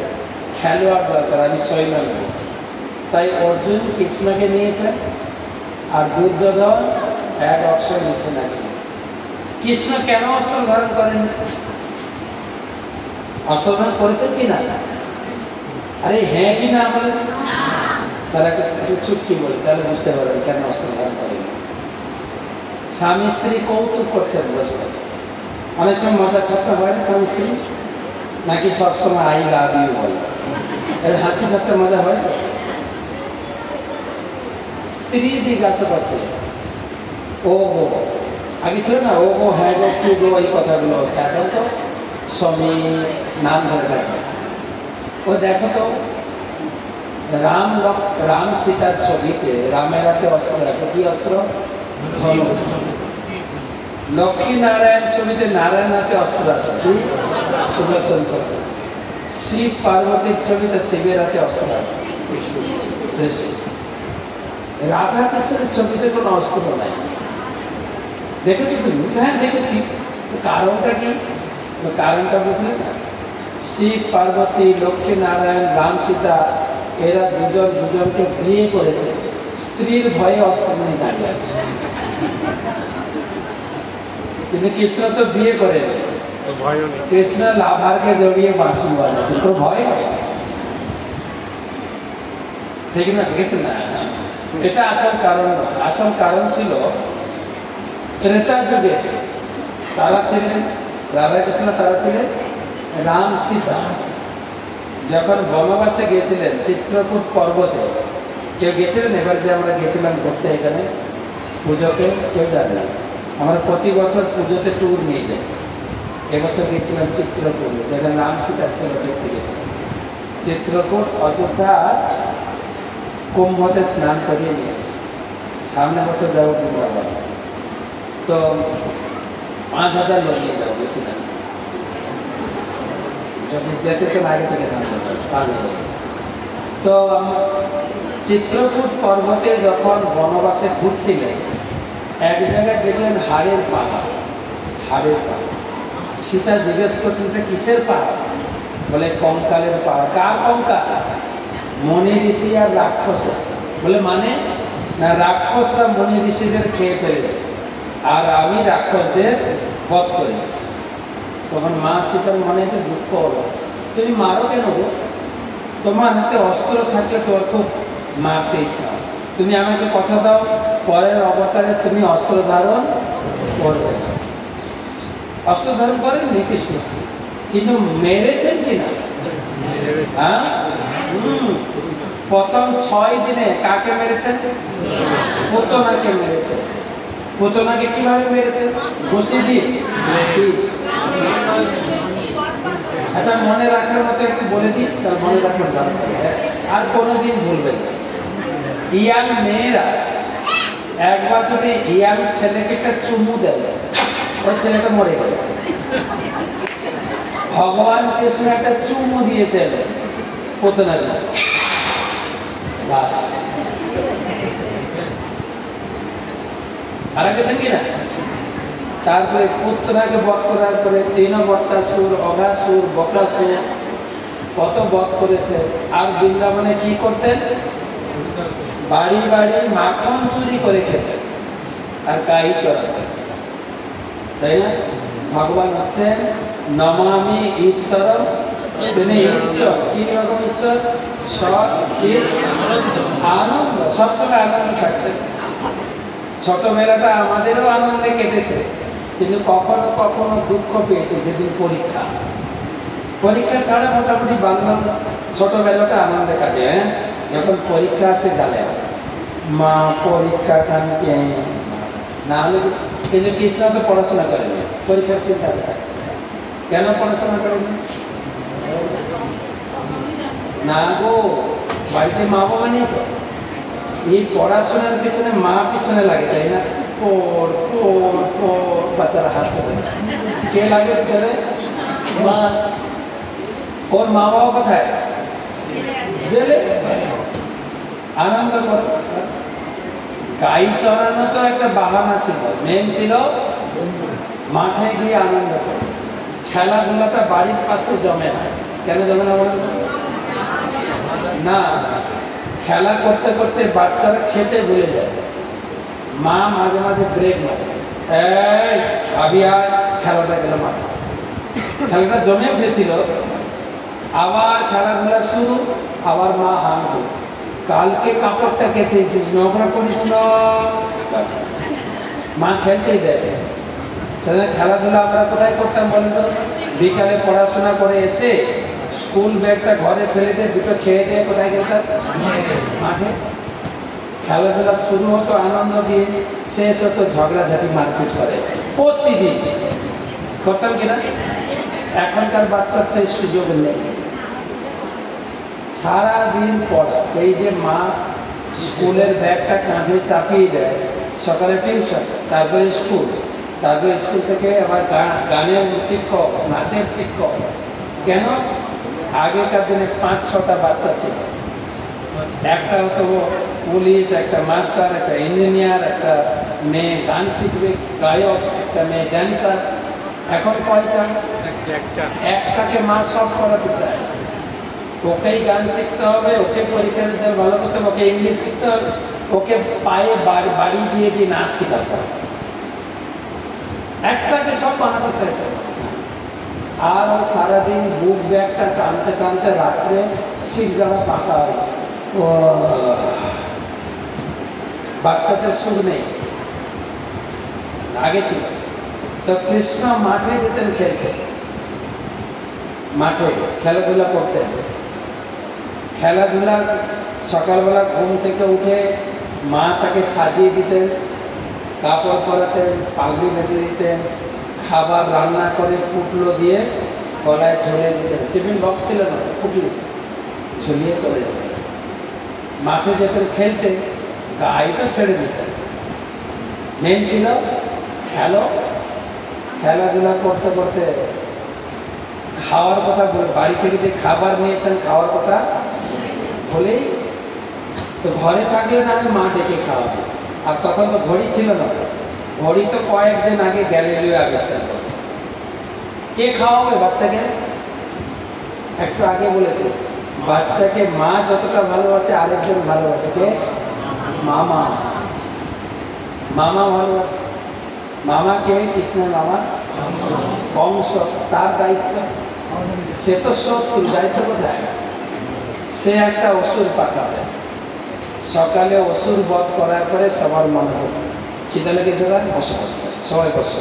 খেলোয়াড় দরকার, আমি সৈন্য নেব। তাই অর্জুন কৃষ্ণকে নিয়েছে, আর দুর্যোধন এক অক্ষয় নিচ্ছে না। কৃষ্ণ কেন অস্ত্র ধারণ করেন? অস্ত্র ধারণ করেছেন কি না? আরে হ্যাঁ কি না বলেন? তারা একটু চুটকি বলে, তাহলে বুঝতে পারবেন কেন অস্ত্র ধারণ করেন। স্বামী স্ত্রী কৌতুক করছেন বসে বসে। অনেক সময় মজা ঠাট্টা হয় না স্বামী স্ত্রী, নাকি সবসময় আই লাভ ইউ বলে? এর হাসি ঠাট্টা মজা হয়। স্ত্রী জিজ্ঞাসা করছে, ও গো, আগে ছিল না ও গো হ্যাঁ গো কি গো, এই কথাগুলো। এখন তো স্বামী নাম ধরে থাকে। ও দেখো তো রাম সীতার ছবিতে রামের হাতে অস্ত্র আছে, কি অস্ত্র? ধনু। লক্ষ্মী নারায়ণ ছবিতে নারায়ণ হাতে অস্ত্র আছে, কি? সুদর্শন চক্র। শিব পার্বতীর ছবিতে শিবের হাতে অস্ত্র আছে, রাধা কৃষ্ণের ছবিতে কোনো অস্ত্র নাই। দেখেছো তুমি? হ্যাঁ দেখেছি। কারণটা কি? কারণটা বুঝলে না? শিব পার্বতী, লক্ষ্মী নারায়ণ, রাম সীতা এরা দুজন দুজনকে বিয়ে করেছে, স্ত্রীর ভয়ে অস্ত্র নিয়ে দাঁড়িয়ে আছে। কিন্তু কৃষ্ণ তো বিয়ে করেন, কৃষ্ণ লাভারকে জড়িয়ে বাঁশি বাজাতে, তো ভয় হয় ঠিক না? দেখেন না, এটা আসল কারণ। আসল কারণ ছিল ত্রেতা যুগে তারা ছিলেন রাধাকৃষ্ণ, তারা ছিলেন রাম সীতা। যখন বনবাসে গেছিলেন চিত্রকূট পর্বতে, কেউ গেছিলেন? এবার যে আমরা গেছিলাম ঘুরতে এখানে পুজোতে, কেউ জানে না। আমরা প্রতি বছর পুজোতে ট্যুর নিয়ে যাই। এবছর গেছিলাম চিত্রকূট, যেখানে রাম সীতা ছিল, দেখতে গেছিলাম। চিত্রকূট অযোধ্যা কুম্ভতে স্নান করিয়ে নিয়েছে। সামনে বছর যাবো বৃন্দাবন, তো 5000 লোক নিয়ে যাবো, বেশি না। যদি যেতে চান আগে থেকে তো চিত্রকূট পর্বতে যখন বনবাসে ঘুরছিলেন, এক জায়গায় দেখলেন হাড়ের পাহাড়, হাড়ের পাহাড়। সীতা জিজ্ঞেস করছেন এটা কিসের পাহাড়? বলে কঙ্কালের পাহাড়। কার কঙ্কাল? মনি ঋষি আর রাক্ষস। বলে মানে? না, রাক্ষসরা মনি ঋষিদের খেয়ে ফেলেছে আর আমি রাক্ষসদের বধ করেছি। তখন মা সীতার মনে একটা দুঃখ হলো, তুমি মারো কেন গো? তোমার হাতে অস্ত্র থাকলে তোর খুব মারতে ইচ্ছা, তুমি আমাকে কথা দাও পরের অবতারে তুমি অস্ত্র ধারণ করবে। অস্ত্র ধারণ করেননি কৃষ্ণ, কিন্তু মেরেছেন কিনা? হ্যাঁ, প্রথম 6 দিনে কাকে মেরেছেন? পুতনাকে মেরেছেন। পুতনাকে কিভাবে মেরেছেন? ঘুষি দিয়ে। আচ্ছা, মনে রাখার মতো একটু বলে দিই, তার মনে রাখার আর কোনোদিন ভুলবেন না। ইয়াং মেয়েরা একবার যদি ইয়াং ছেলেকে একটা চুমু দেয়, ওই ছেলেটা মরে গেল। ভগবান কৃষ্ণ একটা চুমু দিয়েছেন পুতনাকে, বাস। আর গেছেন কিনা? তারপরে পুত্রাকে বধ করার পরে 3 বট্টাসুর, অঘাসুর, বকাসুর কত বধ করেছে। আর বৃন্দাবনে কি করতেন? বাড়ি বাড়ি মাখন চুরি করে খেতেন আর গাই চড়াতেন, তাই না? ভগবান হচ্ছেন নমামি ঈশ্বর, তিনি ঈশ্বর। কি রকম ঈশ্বর? সচিৎ আনন্দ, সবসময় আনন্দ থাকতেন। ছোটবেলাটা আমাদেরও আনন্দে কেটেছে, কিন্তু কখনো কখনো দুঃখ পেয়েছে যেদিন পরীক্ষা। পরীক্ষা ছাড়া মোটামুটি বাংলা ছোটবেলাটা আনন্দে কাটে। হ্যাঁ, যখন পরীক্ষা আসে গেলে মা পরীক্ষা কানকে না হলে, কিন্তু কৃষ্ণ তো পড়াশোনা করেনি, পরীক্ষার চিন্তা করে। কেন পড়াশোনা করেনি? না গো, বাড়িতে মা বাবা নেই তো। এই পড়াশোনার পিছনে মা পিছনে লাগে, তাই না? পড় পড় পড়, বাচ্চারা হাসতে পারে। কে লাগে পিছনে? মা। ওর মা বাবা কোথায়? জেলে। আনন্দ করে। গাই চড়ানো তো একটা বাহানা ছিল, মেন ছিল মাঠে গিয়ে আনন্দ করে। খেলাধুলাটা বাড়ির পাশে জমে না। কেন জমে না বলেন? না, খেলা করতে করতে বাচ্চারা খেতে ভুলে যায়। মা মাঝে মাঝে ব্রেক মারে, এই ভাবি আর খেলাটা গেল মাঠে। খেলাটা জমে উঠেছিল, আবার খেলাধুলা শুরু, আবার মা হাঁটবে, কালকে কাপড়টা কেচেছিস, নোংরা করিস না। মা খেলতেই দেয়। খেলাধুলা আমরা কোথায় করতাম বলে তো? বিকালে পড়াশোনা করে এসে স্কুল ব্যাগটা ঘরে ফেলে দিয়ে দুটো খেয়ে দিয়ে কোথায় গেতাম? মাঠে। খেলাধুলা শুরু হতো আনন্দ দিয়ে, শেষ হতো ঝগড়াঝাটি মারপিট করে প্রতিদিন। করতাম কিনা? এখনকার বাচ্চার সেই সুযোগ নেই। সারাদিন পড়া, সেই যে মা স্কুলের ব্যাগটা কাঁধে চাপিয়ে দেয়, সকালে টিউশন, তারপরে স্কুল, তারপরে স্কুল থেকে আবার গানের শিক্ষক, নাচের শিক্ষক। কেন? আগেকার দিনে 5-6টা বাচ্চা ছিল, একটা হতো পুলিশ, একটা মাস্টার, একটা ইঞ্জিনিয়ার, একটা মেয়ে গান শিখবে গায়ক, একটা মেয়ে ড্যান্সার। এখন কয়টা? একটাকে মা সব করাতে চায়। ওকেই গান শিখতে হবে, ওকে পরীক্ষা রেজাল্ট ভালো করতে হবে, ওকে ইংলিশ শিখতে হবে, ওকে পায়ে বাড়ি দিয়ে দিয়ে নাচ শিখাতে হবে। একটাকে সব বানাতে চাইতে হবে। আর ও সারাদিন বুক ব্যাগটা টানতে টানতে রাত্রে সিট যাওয়া পাকা হয়। ও বাচ্চাদের সুখ নেই, আগে ছিল। তো কৃষ্ণ মাঠে যেতেন খেলতে, মাঠে খেলাধুলা করতেন। খেলাধুলা সকালবেলা ঘুম থেকে উঠে মা তাকে সাজিয়ে দিতেন, কাপড় পরাতেন, পাগড়ি বেঁধে দিতেন, খাবার রান্না করে পুটলো দিয়ে গলায় ঝুলিয়ে দিতেন। টিফিন বক্স ছিল না, পুটলি ঝুলিয়ে চলে যেতেন। মাঠে যেতেন খেলতে, গাইটা ছেড়ে দিতেন। মেন ছিল খেলাধুলা করতে করতে খাওয়ার কথা বলে, বাড়ি থেকে যে খাবার নিয়েছেন খাওয়ার কথা বলেই তো ঘরে থাকলে না আমি মা ডেকে খাওয়াবো। আর তখন তো ঘড়ি ছিল না, ঘড়ি তো কয়েকদিন আগে গ্যালিলিও আবিষ্কার করে। কে খাওয়াবে বাচ্চাকে? একটু আগে বলেছে, বাচ্চাকে মা যতটা ভালোবাসে আরেকজন ভালোবাসে কে? মামা। মামা ভালোবাসে। মামাকে কৃষ্ণের মামা কংস, তার দায়িত্ব। সে তো শত্রু, দায়িত্ব কোথায়? সে একটা অসুর পাঠাবে। সকালে অসুর বধ করার পরে সবার মনে হবে খিদে লেগেছে, সবাই বসে।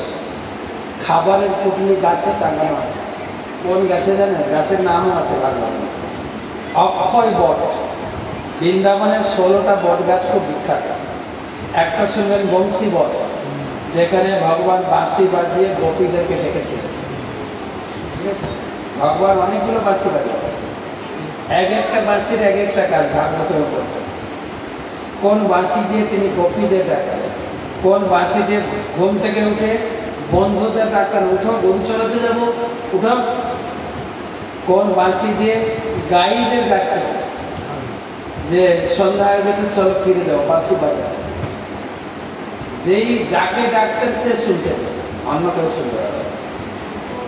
খাবারের পুটলি গাছে টাঙানো আছে। কোন গাছে জানেন? গাছের নামও আছে বাংলা, অক্ষয় বট। বৃন্দাবনের 16টা বট গাছ খুব বিখ্যাত। একটা শুনবেন বংশী বট, যেখানে ভগবান বাঁশি বাজিয়ে গোপীদেরকে ডেকেছিলেন। ভগবান অনেকগুলো বাঁশি বাজিয়ে, এক একটা বাঁশির এক একটা কাজ ভাগবতের করছে। কোন বাঁশি দিয়ে তিনি গোপীদের ডাকলেন, কোন বাঁশি দিয়ে ঘুম থেকে উঠে বন্ধুদের ডাকলেন, উঠো গরু চড়াতে যাবো, উঠো। কোন বাঁশি দিয়ে গাইদের ডাকতেন, যে সন্ধ্যা হয়ে গেছে চলো ফিরে যাও, বাঁশি বাজাও। যেই যাকে ডাকতেন সে শুনতেন, অন্য কেউ শুনতে পারে।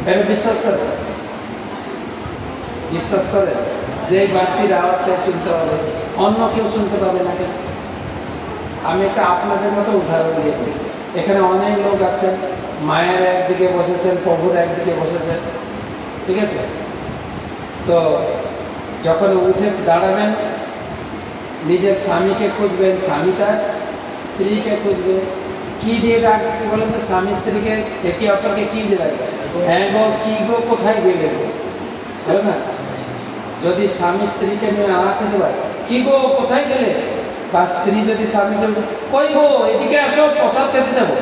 এটা বিশ্বাস করে? বিশ্বাস করে? যেই বাঁশির আওয়াজ সে শুনতে পাবে, অন্য কেউ শুনতে পাবে না। আমি একটা আপনাদের মতো উদাহরণ দিয়ে দিই। এখানে অনেক লোক আছেন, মায়ের একদিকে বসেছেন, প্রভুর একদিকে বসেছেন, ঠিক আছে? তো যখন উঠে দাঁড়াবেন, নিজের স্বামীকে খুঁজবেন, স্বামীটা স্ত্রীকে খুঁজবে। কি দিয়ে ডাকতে বলেন তো? স্বামী স্ত্রীকে একে অপরকে কি দিয়ে ডাকবে? হ্যাঁ গো, কি গো, কোথায় গেলে গো, বলো না? যদি স্বামী স্ত্রীকে নিয়ে আনা খেতে পারে, কি গো কোথায় গেলে? বা স্ত্রী যদি স্বামীকে কই গো এদিকে আসো, প্রসাদ খেতে যাবো।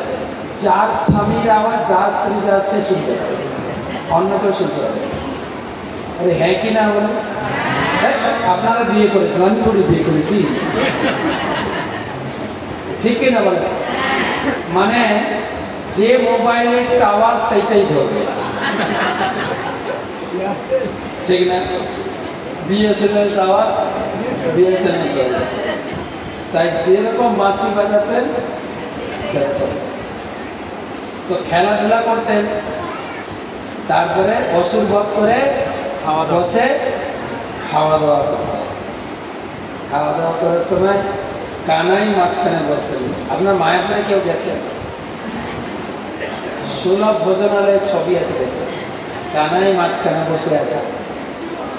যার স্বামীর আওয়াজ, যার স্ত্রী যার, সে শুনতে পারে, অন্য কেউ শুনতে পারে। আরে হ্যাঁ কি না বলো? আপনারা বিয়ে করেছেন, আমি থোড়ি বিয়ে করেছি, ঠিক কিনা বলে? মানে যে মোবাইলের টাওয়ার সেইটাই ধরবে, ঠিক না? বিএসএনএল টাওয়ার, বিএসএনএল ধরবে। তাই যেরকম বাঁশি বাজাতেন, তো খেলাধুলা করতেন, তারপরে অসুর বধ করে বসে খাওয়া দাওয়া করতেন। খাওয়া দাওয়া করার সময় কানাই মাঝখানে বসতেন। আপনার মায়াপুরে কেউ গেছেন? সুলভ ভোজনালয়ের ছবি আছে, দেখবেন কানাই মাঝখানে বসে আছে,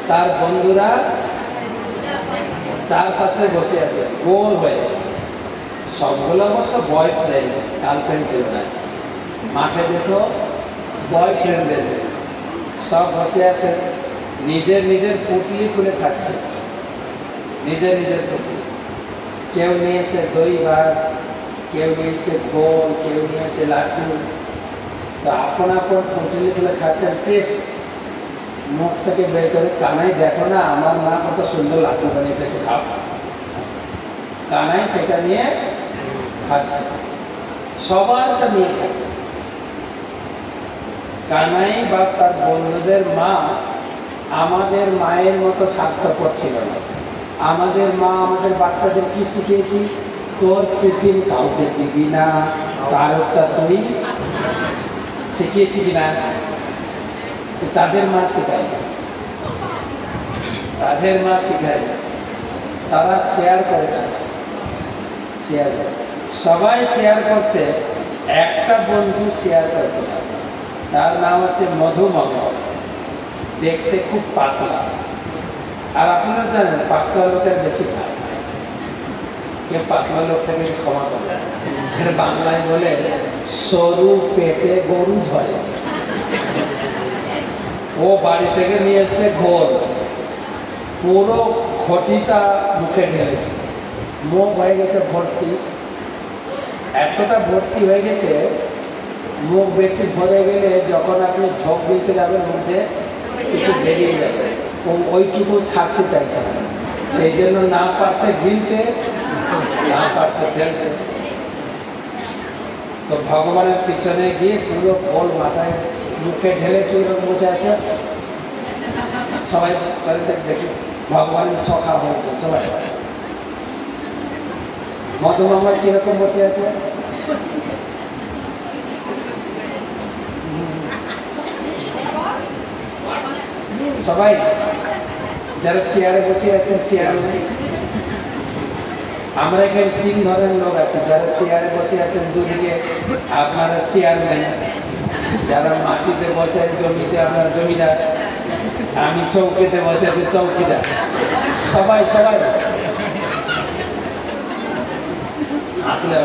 তার বন্ধুরা চার পাশে বসে আছে গোল হয়ে। সবগুলো অবশ্য বয়ফ্রেন্ড, গার্লফ্রেন্ড ছিল না। মাঠে দেখো বয়ফ্রেন্ডদের সব বসে আছে, নিজের নিজের পুটলি খুলে খাচ্ছে, নিজের নিজের পুটলি। কেউ নিয়েছে দই ভাত, কেউ নিয়ে এসছে গোল, কেউ নিয়ে এসে লাড্ডু। তো আপন আপন ফুটিলে তুলে খাচ্ছেন, টেস্ট মুখ থেকে বের করে, কানাই দেখো না আমার মা কত সুন্দর লাড্ডু বানিয়েছে, একটু খাও। কানাই সেটা নিয়ে খাচ্ছে, সবারটা নিয়ে খাচ্ছে। কানাই বা তার বন্ধুদের মা আমাদের মায়ের মতো স্বার্থপর ছিল না। আমাদের মা আমাদের বাচ্চাদের কি শিখিয়েছি, তোর টিফিন কাউকে দিবি না, কারোরটা তুই, শিখিয়েছি কিনা? তাদের মা শেখায়, তাদের মা শেখায়, তারা শেয়ার করে যাচ্ছে, শেয়ার করে, সবাই শেয়ার করছে। একটা বন্ধু শেয়ার করছে, তার নাম হচ্ছে মধুমগ, দেখতে খুব পাতলা। আর আপনারা জানেন পাতলা লোকের বেশি খায়, কেউ পাতলা লোকটাকে ক্ষমা করে, বাংলায় বলে সরু পেটে গরু ধরে। ও বাড়ি থেকে নিয়ে এসছে ঘোল, পুরো ঘটিটা মুখে ঢেলেছে, মুখ হয়ে গেছে ভর্তি, এতটা ভর্তি হয়ে গেছে, মুখ বেশি ভরে গেলে যখন আপনি ঝোঁক দিতে যাবেন মধ্যে কিছু বেরিয়ে যাবে, ও ওইটুকু ছাড়তে চাইছে না, সেই জন্য না পারছে গিলতে, না পারছে ফেলতে। তো ভগবানের পিছনে গিয়ে পুরো ফল মাথায় মুখে ঢেলে চুড়ে বসে আছে, সবাই দেখি ভগবানের সখা হয়েছে সবাই। মধুমামা কিরকম বসে আছে, সবাই যারা চেয়ারে বসে আছেন, চেয়ার নেই। আমরা এখানে 3 ধরনের লোক আছে, যারা চেয়ারে বসে আছেন দুদিকে আপনারা চেয়ারম্যান, যারা মাটিতে বসে জমিতে আপনারা জমিদার, আমি চৌকিতে বসে আছি চৌকিদার। সবাই সবাই আসলে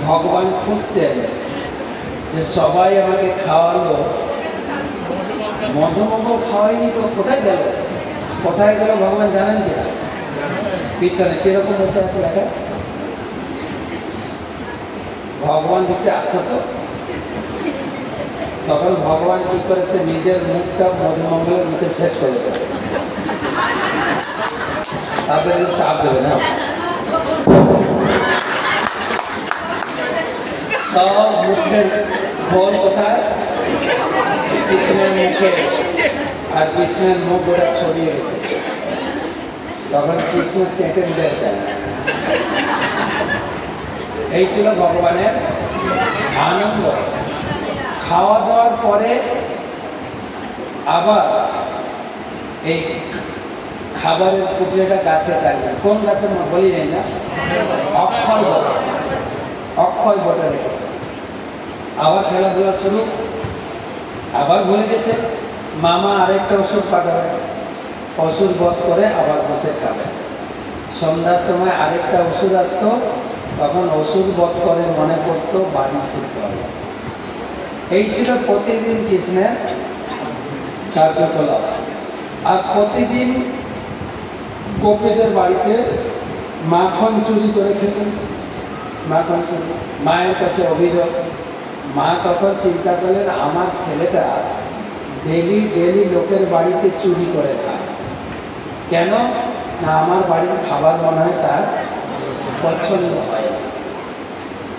ভগবান খুঁজতেন যে সবাই আমাকে খাওয়ালো, মধুমগ খাওয়াইনি তো কোথায় গেল, কোথায় গেল ভগবান জানেন কিনা? পিছনে কিরকম বসে আছে দেখা, ভগবান হচ্ছে আচ্ছা। তো তখন ভগবান কি করেছে, নিজের মুখটা মধুমঙ্গলের মুখে সেট করেছে, তাদের চাপ দেবে না। সব মুখের ফল কোথায়, কৃষ্ণের মুখে, আর কৃষ্ণের মুখ ওটা ছড়িয়ে গেছে। তখন কৃষ্ণ চেটে দেয়। এই ছিল ভগবানের আনন্দ। খাওয়া দাওয়ার পরে আবার এই খাবারের পুটলিটা গাছে থাকবে, কোন গাছের বলি নেই না, অক্ষয় বট, অক্ষয় বটে রেখেছে। আবার খেলাধুলা শুরু, আবার ভুলে গেছে, মামা আরেকটা ওষুধ পাঠাবে, অসুর বধ করে আবার বসে খাবে। সন্ধ্যার সময় আরেকটা ওষুধ আসতো, তখন ওষুধ বধ করে মনে পড়তো বাড়ি ফিরতে হবে। এই ছিল প্রতিদিন কৃষ্ণের কার্যকলাপ। আর প্রতিদিন গোপীদের বাড়িতে মাখন চুরি করে খেতেন, মাখন চুরি। মায়ের কাছে অভিযোগ, মা তখন চিন্তা করলেন আমার ছেলেটা ডেলি ডেলি লোকের বাড়িতে চুরি করে খায়, কেন না আমার বাড়ির খাবার মনে হয় তার পছন্দ হয়।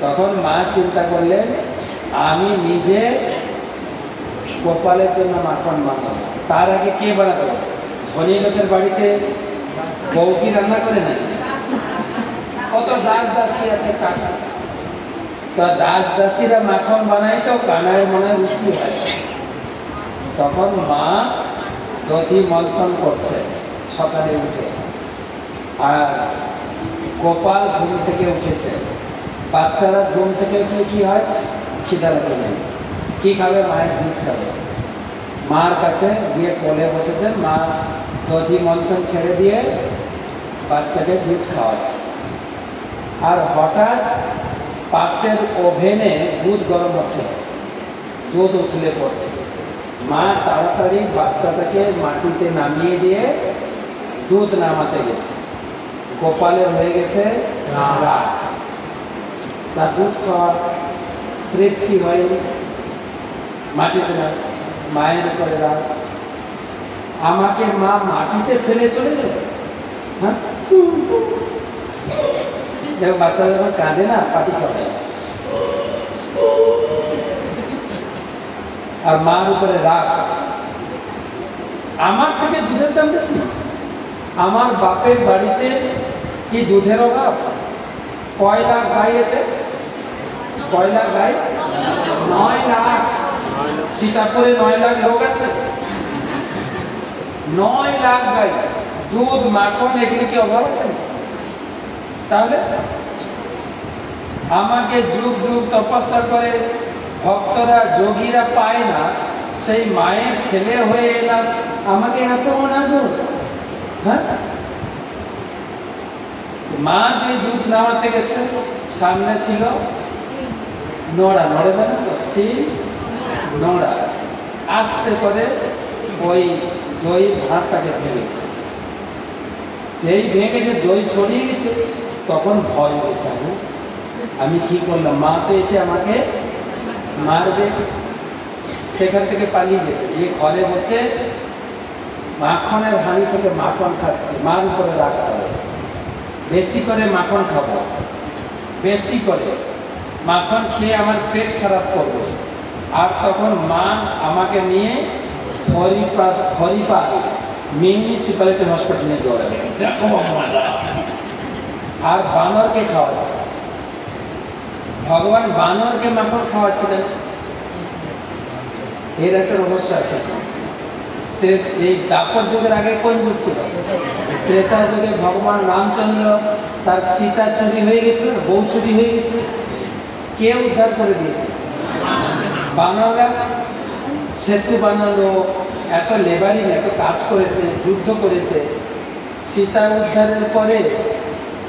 তখন মা চিন্তা করলেন আমি নিজে গোপালের জন্য মাখন বানাবো। তার আগে কে বানাবে, ধনী লোকের বাড়িতে বউ কি রান্না করে না, কত দাস দাসী আছে কাকা, তো দাস দাসীরা মাখন বানায় তো কানায় মনে রুচি হয়। তখন মা দধি মন্থন করছে সকালে উঠে, আর গোপাল ঘুম থেকে উঠেছে। বাচ্চারা ঘুম থেকে উঠলে কি হয়, খিদা লাগে, কি খাবে, মায়ের দুধ খাবে। মার কাছে গিয়ে কোলে বসেছেন, মা দধি মন্থন ছেড়ে দিয়ে বাচ্চাকে দুধ খাওয়াচ্ছে। আর হঠাৎ পাশের ওভেনে দুধ গরম হচ্ছে, দুধ উথলে পড়ছে। মা তাড়াতাড়ি বাচ্চাটাকে মাটিতে নামিয়ে দিয়ে দুধ নামাতে গেছে, গোপালের হয়ে গেছে রাগ। তার দুধ খাওয়া তৃপ্তি হয়নি, মাটিতে না, মায়ের উপরে রাগ। আমাকে মা মাটিতে ফেলে চলে গেল। হ্যাঁ, দেখো বাচ্চারা যখন কাঁদে না পাটি খাওয়ায়, আর মার উপরে রাগ। আমার থেকে দুধের দাম বেশি। আমার বাপের বাড়িতে কি দুধের অভাব? কয় লাখ গাই আছে? কয় লাখ গাই? 9 লাখ। সীতাপুরে 9 লাখ লোক আছে, 9 লাখ গাই। দুধ, মাখন এগুলো কি অভাব আছে? তাহলে আমাকে যুগ যুগ তপস্যা করে ভক্তরা, যোগীরা পায় না, সেই মায়ের ছেলে হয়ে এলাম, আমাকে এত মনে করো। হ্যাঁ, মা যে দুধ নামাতে গেছে, সামনে ছিল নোড়া, নড়ে দেন তো শিল নোড়া, আস্তে করে ওই দই ভাতটাকে ভেঙেছে। যেই ভেঙেছে, দই ছড়িয়ে গেছে, তখন ভয় হয়েছে। আমি কি করলাম? মা তো এসে আমাকে মারবে। সেখান থেকে পালিয়ে গেছে, যে ঘরে বসে মাখনের হাঁড়ি থেকে মাখন খাচ্ছে। মার উপরে রাগ করে, বেশি করে মাখন খাবো, বেশি করে মাখন খেয়ে আমার পেট খারাপ করবে। আর তখন মা আমাকে নিয়ে হরিপাল মিউনিসিপ্যালিটি হসপিটালে দৌড়াবে। আর বানরকে খাওয়াচ্ছে, ভগবান বানরকে মাখন খাওয়াচ্ছিলেন। এর একটা রহস্য আছে। এই দাপর যুগের আগে কোন যুগ ছিল? ত্রেতা যুগে ভগবান রামচন্দ্র, তার সীতা চুরি হয়ে গেছিল, বউ চুরি হয়ে গেছিল, কে উদ্ধার করে দিয়েছে? বানররা। সেতু বানালো, এত লেবারিং, এত কাজ করেছে, যুদ্ধ করেছে। সীতা উদ্ধারের পরে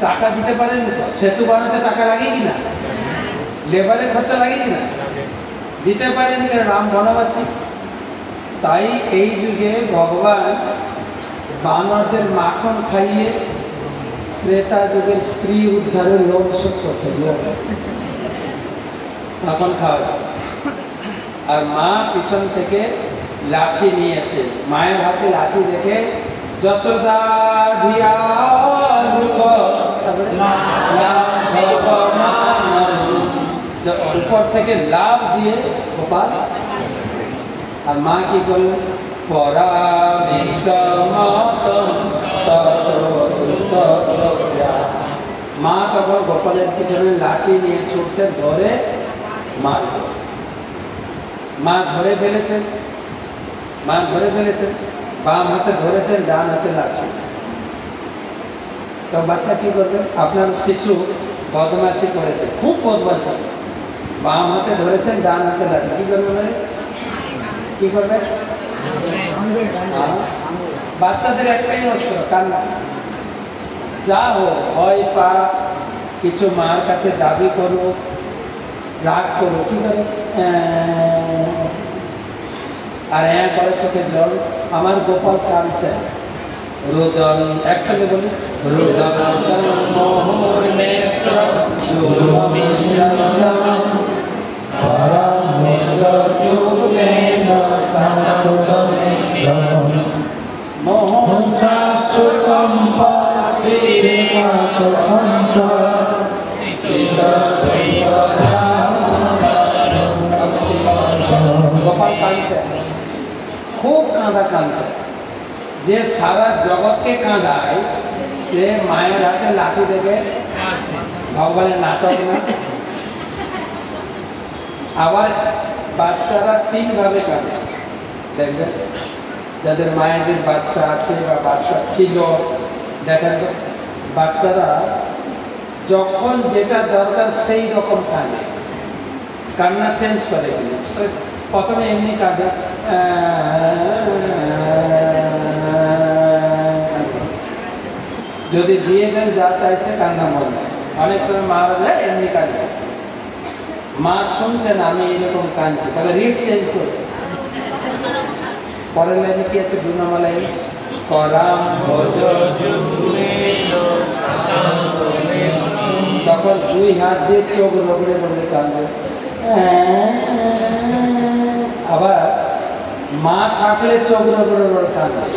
টাকা দিতে পারেনি তো। সেতু বানাতে টাকা লাগে কিনা? লেবারের খরচা লাগে কিনা? দিতে পারেনি, কেন? রাম বনবাসী। তাই এই যুগে ভগবান বানরদের মাখন খাইয়ে ত্রেতা যুগের স্ত্রী উদ্ধারের লোন শোধ করছে, মাখন খাওয়াচ্ছে। আর মা পিছন থেকে লাঠি নিয়ে এসে, মায়ের হাতে লাঠি দেখে যশোদা দিয়া উপর থেকে লাভ দিয়ে গোপাল। আর মা কি করলেন? মা তখন গোপালের পিছনে লাঠি নিয়ে ছুটছে, ধরে মার। মা ধরে ফেলেছেন, মা ধরে ফেলেছেন, বাম হাতে ধরেছেন, ডান হাতে লাঠি। তো বাচ্চা কি করবেন? আপনার শিশু বদমাশি করেছে, খুব বদমাশি, বাম হাতে ধরেছেন, ডান হাতে লাঠি, কি করবে? কি করবে? বাচ্চাদের একটাই অস্ত্র, কান্না। যা হোক, ভয় পা, কিছু মার কাছে দাবি করো, রাগ করো, কি করে? আর করে চোখে জল। আমার গোপাল কাঁদছে। রোদন, একসঙ্গে বলি, রোদন মোহর নেত্র গোপাল কাঁদছে, খুব কাঁদছে। যে সারা জগৎকে কাঁদায়, সে মায়ের হাতে লাঠি দেখে ভগবানের নাটক না। আবার বাচ্চারা 3 ভাবে কাঁদে, দেখবেন। যাদের মায়েদের বাচ্চা আছে বা বাচ্চা ছিল, দেখেন তো, বাচ্চারা যখন যেটা দরকার সেই রকম কাঁদে, কান্না চেঞ্জ করে। প্রথমে এমনি কাঁদে, যদি দিয়ে দেন যা চাইছে কান্না মরছে। অনেক সময় মারা যায় এমনি কাঁদছে, মা শুনছেন আমি এইরকম কাঁদছি, তাহলে রিড চেঞ্জ করবে। পরের লাইনে কি আছে? 2 নম্বর লাইনে कराम भोज तখন দুই হাত দিয়ে চোখ রগড়ে রগড়ে কাঁদবে। আবার মা থাকলে চোখ রগড়ে রগড়ে কাঁদবে,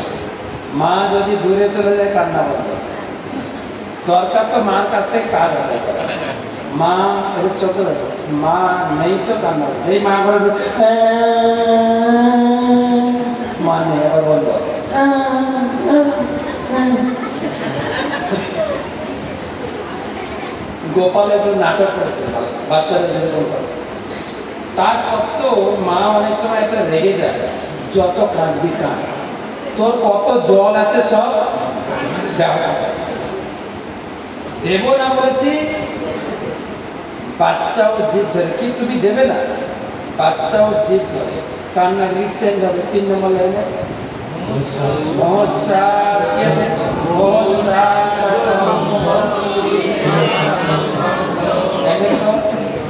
মা যদি দূরে চলে যায় কান্না বন্ধ। দরকার তো মার কাছ থেকে কাজ আদায় করা, মা এর চোখ মা নেই তো কান্না, এই মা ঘরে মা নেই আবার বন্ধ। গোপালে তো নাটক করেছে বাচ্চারা যেরকম করে, তার সত্ত্বেও মা অনেক সময় একটা রেগে যায়, যত কাঁদবি কাঁদ, তোর কত জল আছে সব দেব না বলেছি। বাচ্চাও জিদ ধরে, কি তুমি দেবে না? বাচ্চাও জিদ ধরে, কান্না লিড চেঞ্জ হবে। 3 নম্বর লাইনে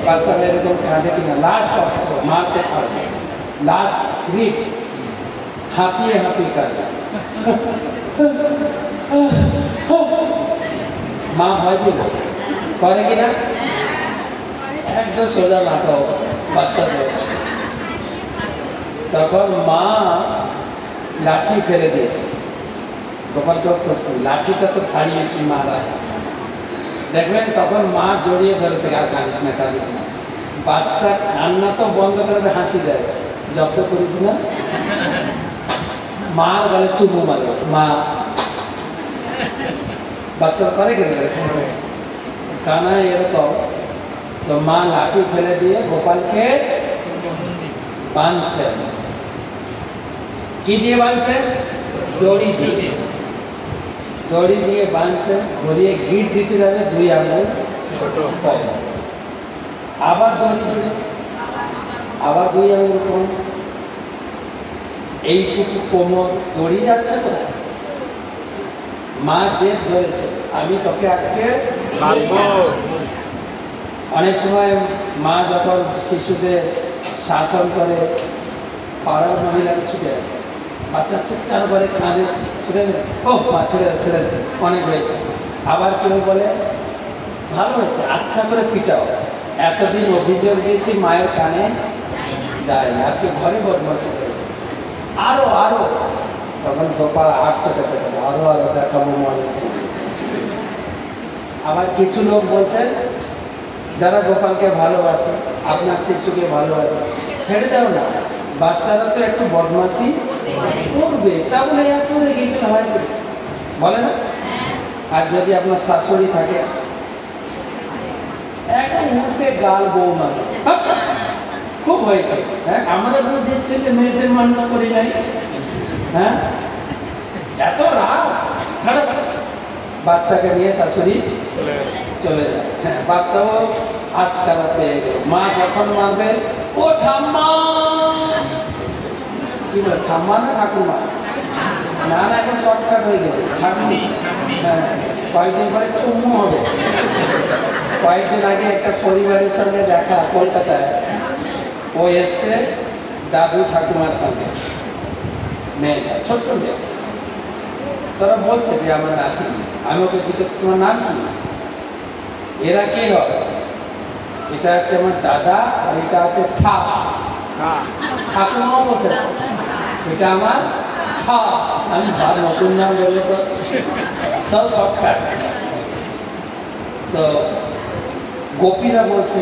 বাচ্চারা এরকম কাঁদে কিনা, লাস্ট অস্ত্র মারতে ছাড়বে, লাস্ট রিট হাঁপিয়ে হাঁপিয়ে কাঁদে। মা ভয় পেল করে কিনা, একদম সোজা মাথা বাচ্চাদের। তখন মা লাঠি ফেলে দিয়েছে, গোপালকে প্রশ্ন, লাঠিটা তো ছাড়িয়েছি মারা, দেখবেন তখন মা জড়িয়ে ধরে থেকে, আর কাঁদিস না কাঁদিস না। বাচ্চা কান্না তো বন্ধ করবে, হাসি দেয়, জব্দ করিস না। মার গালে চুমু মারে মা, বাচ্চারা করে কেন কানায় এরকম। তো মা লাঠি ফেলে দিয়ে গোপালকে বাঁধছে। কি দিয়ে বাঁধছে? দড়ি দিয়ে, দড়ি দিয়ে বাঁধছে, ধরিয়ে গিট দিতে যাবে 2 আঙুল, আবার দড়ি দিয়ে, আবার 2 আঙুল কম, এইটুকু কোমর দড়ি যাচ্ছে তো। মা জেদ ধরেছে, আমি তোকে আজকে অনেক সময় মা যখন শিশুদের শাসন করে, পাড়ার মহিলাকে ছুটে আসে, বাচ্চা চিৎকার করে কাঁদে, ছুটে দেবে, ও মা ছেড়ে ছেড়ে অনেক হয়েছে। আবার কেউ বলে ভালো হয়েছে, আচ্ছা করে পিটাও, এতদিন অভিযোগ দিয়েছি মায়ের কানে যায় না, আজকে ঘরে বদমাশি করেছে, আরো আরো। তখন গোপাল চোখে আরো আরো দেখাবো মনে। আবার কিছু লোক বলছেন যারা গোপালকে ভালোবাসে, আপনার শিশুকে ভালোবাসে, ছেড়ে দাও না, বাচ্চারা তো একটু বদমাশি করবে, তা বলে এত রেগে গেলে হয় বলে না। আর যদি আপনার শাশুড়ি থাকে, এক মুহূর্তে গাল বউ মানে খুব হয়েছে। হ্যাঁ, আমরা তো দেখছি যে মেয়েদের মানুষ করি নাই, হ্যাঁ, এত রাগ, বাচ্চাকে নিয়ে শাশুড়ি চলে যায়। হ্যাঁ, বাচ্চাও আজকাল পেয়ে গেল, মা যখন মারবে, ও ঠাম্মা, কি বলে ঠাম্মা না ঠাকুমা? না না, এখন শর্টকাট হয়ে গেল ঠাকুমি। হ্যাঁ, কয়েকদিন পরে চুম্মু হবে। কয়েকদিন আগে একটা পরিবারের সঙ্গে দেখা কলকাতায়, ও এসছে দাদু ঠাকুমার সঙ্গে, মেয়েটা ছোট্ট মেয়ে, তোরা বলছে যে আমার নাতি। আমি ওকে জিজ্ঞেস, তোমার নাম কি? এরা কে হবে? এটা হচ্ছে আমার দাদা, আর এটা হচ্ছে ঠাকুমাও বলছে এটা আমার খা। আমি নতুন নাম বললে তো সব শর্টকাট। তো গোপীরা বলছে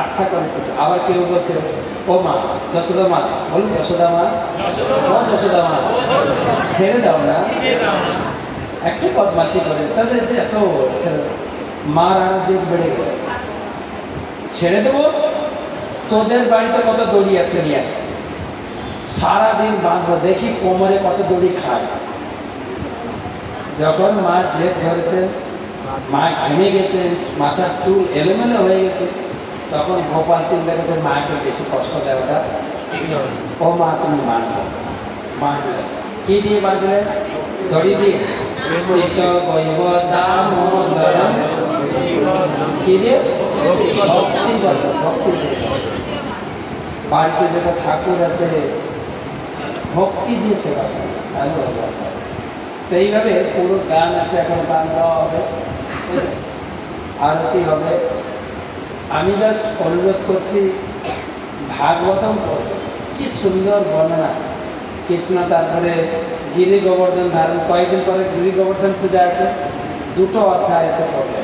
আচ্ছা করে, আবার কেউ বলছে ও মা, যশোদা মা, বলুন যশোদা মা, যশোদা মা, ছেড়ে দাও না, একটু বদমাশি করে, তাহলে এত মার আর যে বেড়ে গেল, ছেড়ে দেবো। তোদের বাড়িতে কত দড়ি আছে নিয়ে সারাদিন বাঁধবো, দেখি কোমরে কত দড়ি খায়। যখন মা জেদ ধরেছে, মা ঘেমে গেছে, মাথার চুল এলোমেলো হয়ে গেছে, তখন গোপাল চিন্তা করছে মাকে বেশি কষ্ট দেওয়াটা। ও মা, তুমি মানবে, মানবে। কি দিয়ে বাঁধলে? দড়ি দিয়ে। কি দিয়ে? ভক্তি বলছে, ভক্তি। বাড়িতে যেটা ঠাকুর আছে, ভক্তি দিয়ে সেবা করে। তো এইভাবে পুরো গান আছে, এখন গান গাওয়া হবে, আরতি হবে। আমি জাস্ট অনুরোধ করছি, ভাগবতম পড়বে, কি সুন্দর বর্ণনা কৃষ্ণ। তারপরে গিরি গোবর্ধন ধারণ, কয়েকদিন পরে গিরি গোবর্ধন পূজা আছে, 2টো অধ্যায় আছে পড়বে।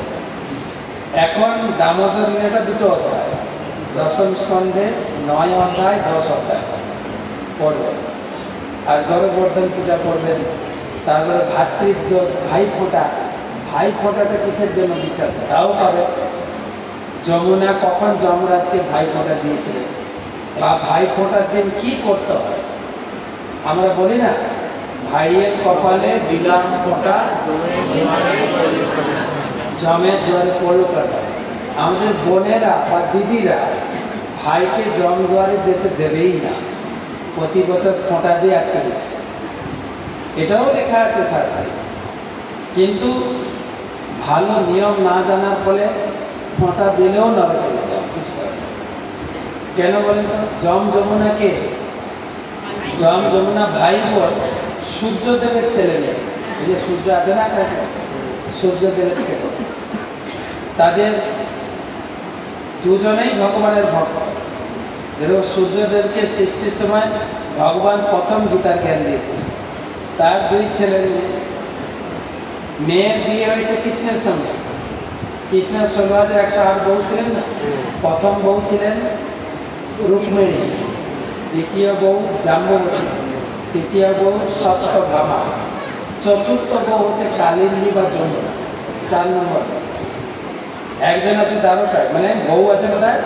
এখন দামোদর লীলাটা 2টো অধ্যায়, 10ম স্কন্ধে 9 অধ্যায় 10 অধ্যায় পড়বে। আর গোবর্ধন পূজা করবেন। তারপরে ভাতৃত্ব, ভাইফোঁটা, ভাইফোঁটাটা কিসের জন্য বিখ্যাত তাও পাবে। যমুনা কখন যমরাজকে ভাইফোঁটা দিয়েছিলেন, বা ভাইফোঁটার দিন কি করতে হয়। আমরা বলি না, ভাইয়ের কপালে দিলাম ফোঁটা, জমের দুয়ারে পড়ল কাটা। আমাদের বোনেরা বা দিদিরা ভাইকে জম দুয়ারে যেতে দেবেই না, প্রতি বছর ফোঁটা দিয়ে আটকে দিচ্ছে। এটাও লেখা আছে শাস্ত্রে, কিন্তু ভালো নিয়ম না জানার ফলে ফোঁটা দিলেও নরকে যেতে হবে। কেন বলেন তো? যম যমুনাকে, যম যমুনা ভাই বোন সূর্যদেবের ছেলে মেয়ে। এই যে সূর্য আছে না আকাশে, সূর্যদেবের ছেলে, তাদের দুজনেই ভগবানের ভক্ত। যেরকম সূর্যদেবকে সৃষ্টির সময় ভগবান প্রথম গীতার জ্ঞান দিয়েছিলেন, তার 2 ছেলের মেয়ের বিয়ে হয়েছে কৃষ্ণের সঙ্গে। কৃষ্ণের 16,108 বউ ছিলেন না, প্রথম বউ ছিলেন রুক্মিণী, দ্বিতীয় বউ জাম্ববতী, তৃতীয় বউ সত্যভামা, চতুর্থ বউ হচ্ছে কালিন্দী বা যমুনা, 4 নম্বর। একজন আছে দ্বারকায়, মানে বউ আছে কোথায়?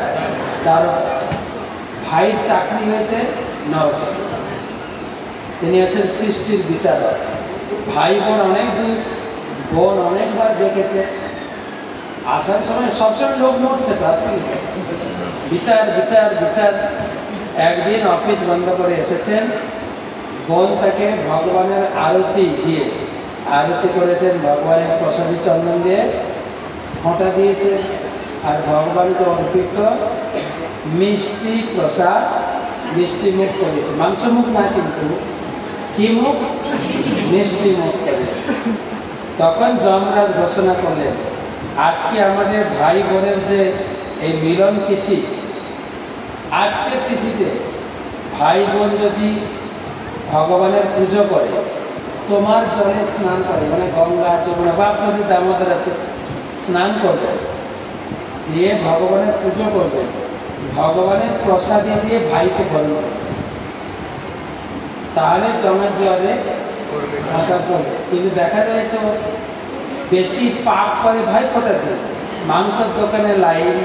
দ্বারকা। ভাইয়ের চাকরি হয়েছে নরকে, তিনি হচ্ছেন সৃষ্টির বিচারক। ভাই বোন অনেক দূর, বোন অনেকবার দেখেছে, আসার সময় সবসময় লোক মরছে তো, আসলে বিচার বিচার বিচার। একদিন অফিস বন্ধ করে এসেছেন, বোন তাকে ভগবানের আরতি দিয়ে, আরতি করেছেন, ভগবানের প্রসাদী চন্দন দিয়ে ফোঁটা দিয়েছে, আর ভগবানকে অর্পিত মিষ্টি প্রসাদ, মিষ্টি মুখ করেছে, মাংস মুখ না, কিন্তু কি মুখ? মিষ্টি মুখ করেছে। তখন যমরাজ ঘোষণা করলেন, আজকে আমাদের ভাই বোনের যে এই মিলন তিথি, আজকের তিথিতে ভাই বোন যদি ভগবানের পুজো করে, তোমার জলে স্নান করে, মানে গঙ্গা যমুনা বা আপনাদের দামোদর আছে, স্নান করবে, দিয়ে ভগবানের পুজো করবে, ভগবানের প্রসাদী দিয়ে ভাইকে বলবে, তাহলে জমের দুয়ারে ফোঁটা পড়বে। কিন্তু দেখা যায় তো বেশি পাপ করে ভাই ফোঁটা দিয়ে, মাংসের দোকানে লাইন,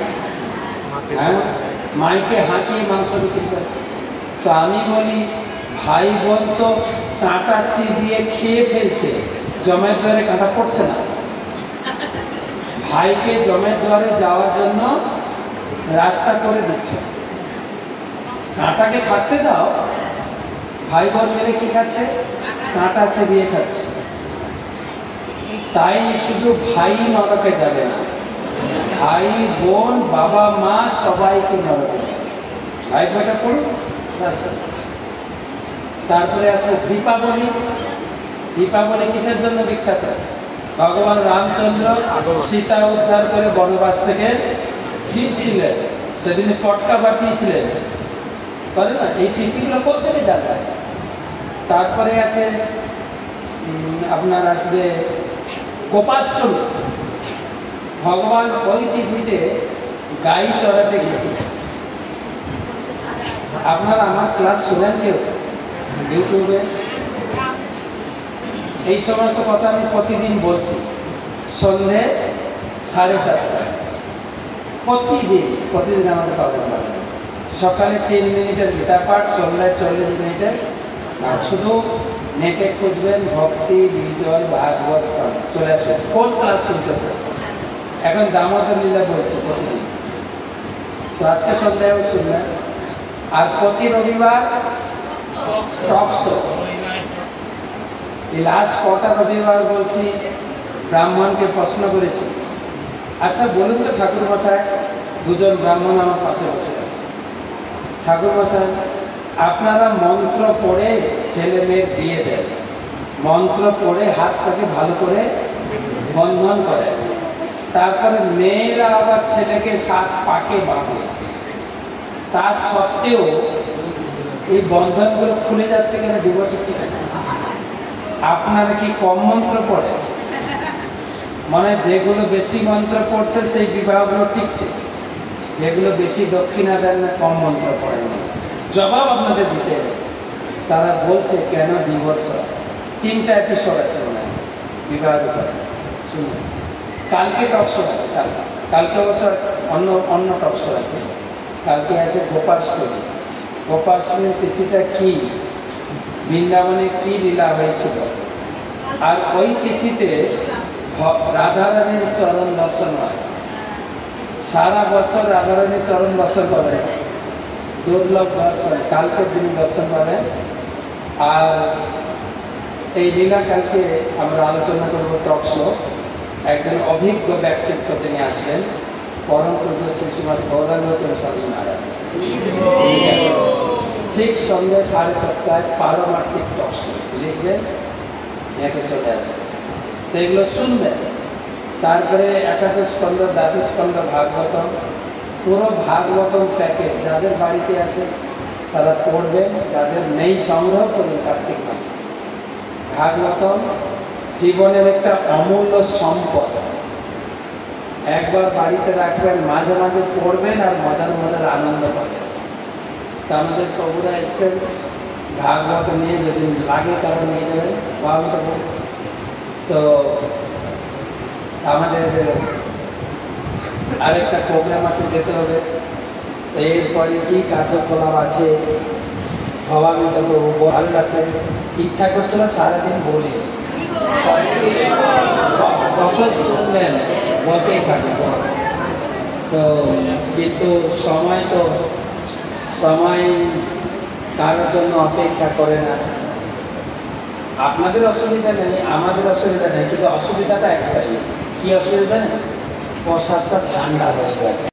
হ্যাঁ, মাইকে হাঁকিয়ে মাংস বিক্রি করে। তো আমি বলি, ভাই বোন তো কাঁটা চিবিয়ে খেয়ে ফেলছে, জমের দুয়ারে কাঁটা পড়ছে না। ভাইকে জমের দুয়ারে যাওয়ার জন্য রাস্তা করে দিচ্ছে, কাঁটাকে থাকতে দাও। ভাই বোন মিলে কি খাচ্ছে? কাঁটা চিবিয়ে খাচ্ছে। তাই শুধু ভাই নরকে যাবে না, ভাই বোন বাবা মা সবাইকে নরকে, ভাই ফোঁটা পড়ুন রাস্তা। তারপরে আসলে দীপাবলি। দীপাবলি কিসের জন্য বিখ্যাত? ভগবান রামচন্দ্র সীতা উদ্ধার করে বনবাস থেকে ফিরছিলেন, সেদিন পটকা পাঠিয়েছিলেন, বলে না, এই তিথিগুলো কোথেকে জানা। তারপরে আছে আপনার আসবে গোপাষ্টমী। ভগবান ওই তিথিতে গাই চড়াতে গেছিলেন। আপনারা আমার ক্লাস শুনেন কেউ ইউটিউবে? এই সমস্ত কথা আমি প্রতিদিন বলছি, সন্ধে 7:30 প্রতিদিন আমাদের পাবেন। সকালে 3 মিনিটের গীতা পাঠ, সন্ধ্যায় 40 মিনিটের। আর শুধু নেটে খুঁজবেন ভক্তি বিজয় ভাগবত চলে আসবে। কোন ক্লাস শুনতে চান? এখন দামোদর লীলা বলছে প্রতিদিন, তো আজকে সন্ধ্যায়ও শুনবেন। আর প্রতি রবিবার টক শো। এই লাস্ট কটা রবিবার বলছি, ব্রাহ্মণকে প্রশ্ন করেছি, আচ্ছা বলুন তো ঠাকুর মশাই, 2জন ব্রাহ্মণ আমার পাশে বসে আছে, ঠাকুর মশাই আপনারা মন্ত্র পড়ে ছেলে মেয়ের বিয়ে দেন, মন্ত্র পড়ে হাতটাকে ভালো করে বন্ধন করে, তারপরে মেয়েরা আবার ছেলেকে 7 পাকে বাঁধে। তার সত্ত্বেও এই বন্ধনগুলো খুলে যাচ্ছে কেন, ডিভোর্স হচ্ছে কেন? আপনারা কি কম মন্ত্র পড়ে? মানে যেগুলো বেশি মন্ত্র পড়ছে সেই বিবাহগুলো টিকছে, যেগুলো বেশি দক্ষিণা দেন না কম মন্ত্র পড়ে না। জবাব আপনাদের দিতে হবে। তারা বলছে কেন ডিভোর্স হয়। 3টা এপিসোড আছে মনে হয় বিবাহের উপরে, শুনুন। কালকে টকশো আছে, কালকে অবশ্য অন্য টকশো আছে। কালকে আছে গোপাষ্টমী। গোপাষ্টমীর তিথিটা কি, বৃন্দাবনে কি লীলা হয়েছিল, আর ওই তিথিতে রাধারানীর চরণ দর্শন হয়। সারা বছর রাধারানীর চরণ দর্শন করে, দুর্লভ দর্শন, কালকের দিন দর্শন পাবেন। আর এই লীলা কালকে আমরা আলোচনা করব টকশো। একজন অভিজ্ঞ ব্যক্তিত্ব তিনি আসবেন, পরম পূজ্য শ্রী শ্রীমৎ গৌরাঙ্গ স্বামী মহারাজ। ঠিক সন্ধ্যে 7:30টায় পারমার্থিক টকশো লিখবেন, একে চলে আসবেন, তো এগুলো শুনবেন। তারপরে একাদশ স্কন্ধ, দ্বাদশ স্কন্ধ, ভাগবতম, পুরো ভাগবতম প্যাকেজ যাদের বাড়িতে আছে তারা পড়বেন, যাদের নেই সংগ্রহ করবেন কার্তিক মাসে। ভাগবতম জীবনের একটা অমূল্য সম্পদ, একবার বাড়িতে রাখবেন, মাঝে মাঝে পড়বেন আর মজার মজার আনন্দ পাবেন। তা আমাদের প্রভুরা এসছেন, ভাগবত নিয়ে যদি লাগে তারা নিয়ে যাবেন ভাগবত। তো আমাদের আরেকটা প্রোগ্রাম আছে, যেতে হবে। এরপরে কি কার্যকলাপ আছে ভবামিত প্রভু ভালো লাগছে, ইচ্ছা করছিল সারাদিন বলি, কত শুনলেন বলতেই থাকে। তো কিন্তু সময় কারোর জন্য অপেক্ষা করে না। আপনাদের অসুবিধা নেই, আমাদের অসুবিধা নেই, কিন্তু অসুবিধাটা একটাই। কি অসুবিধা নেই? প্রসাদটা ঠান্ডা হয়ে যাচ্ছে।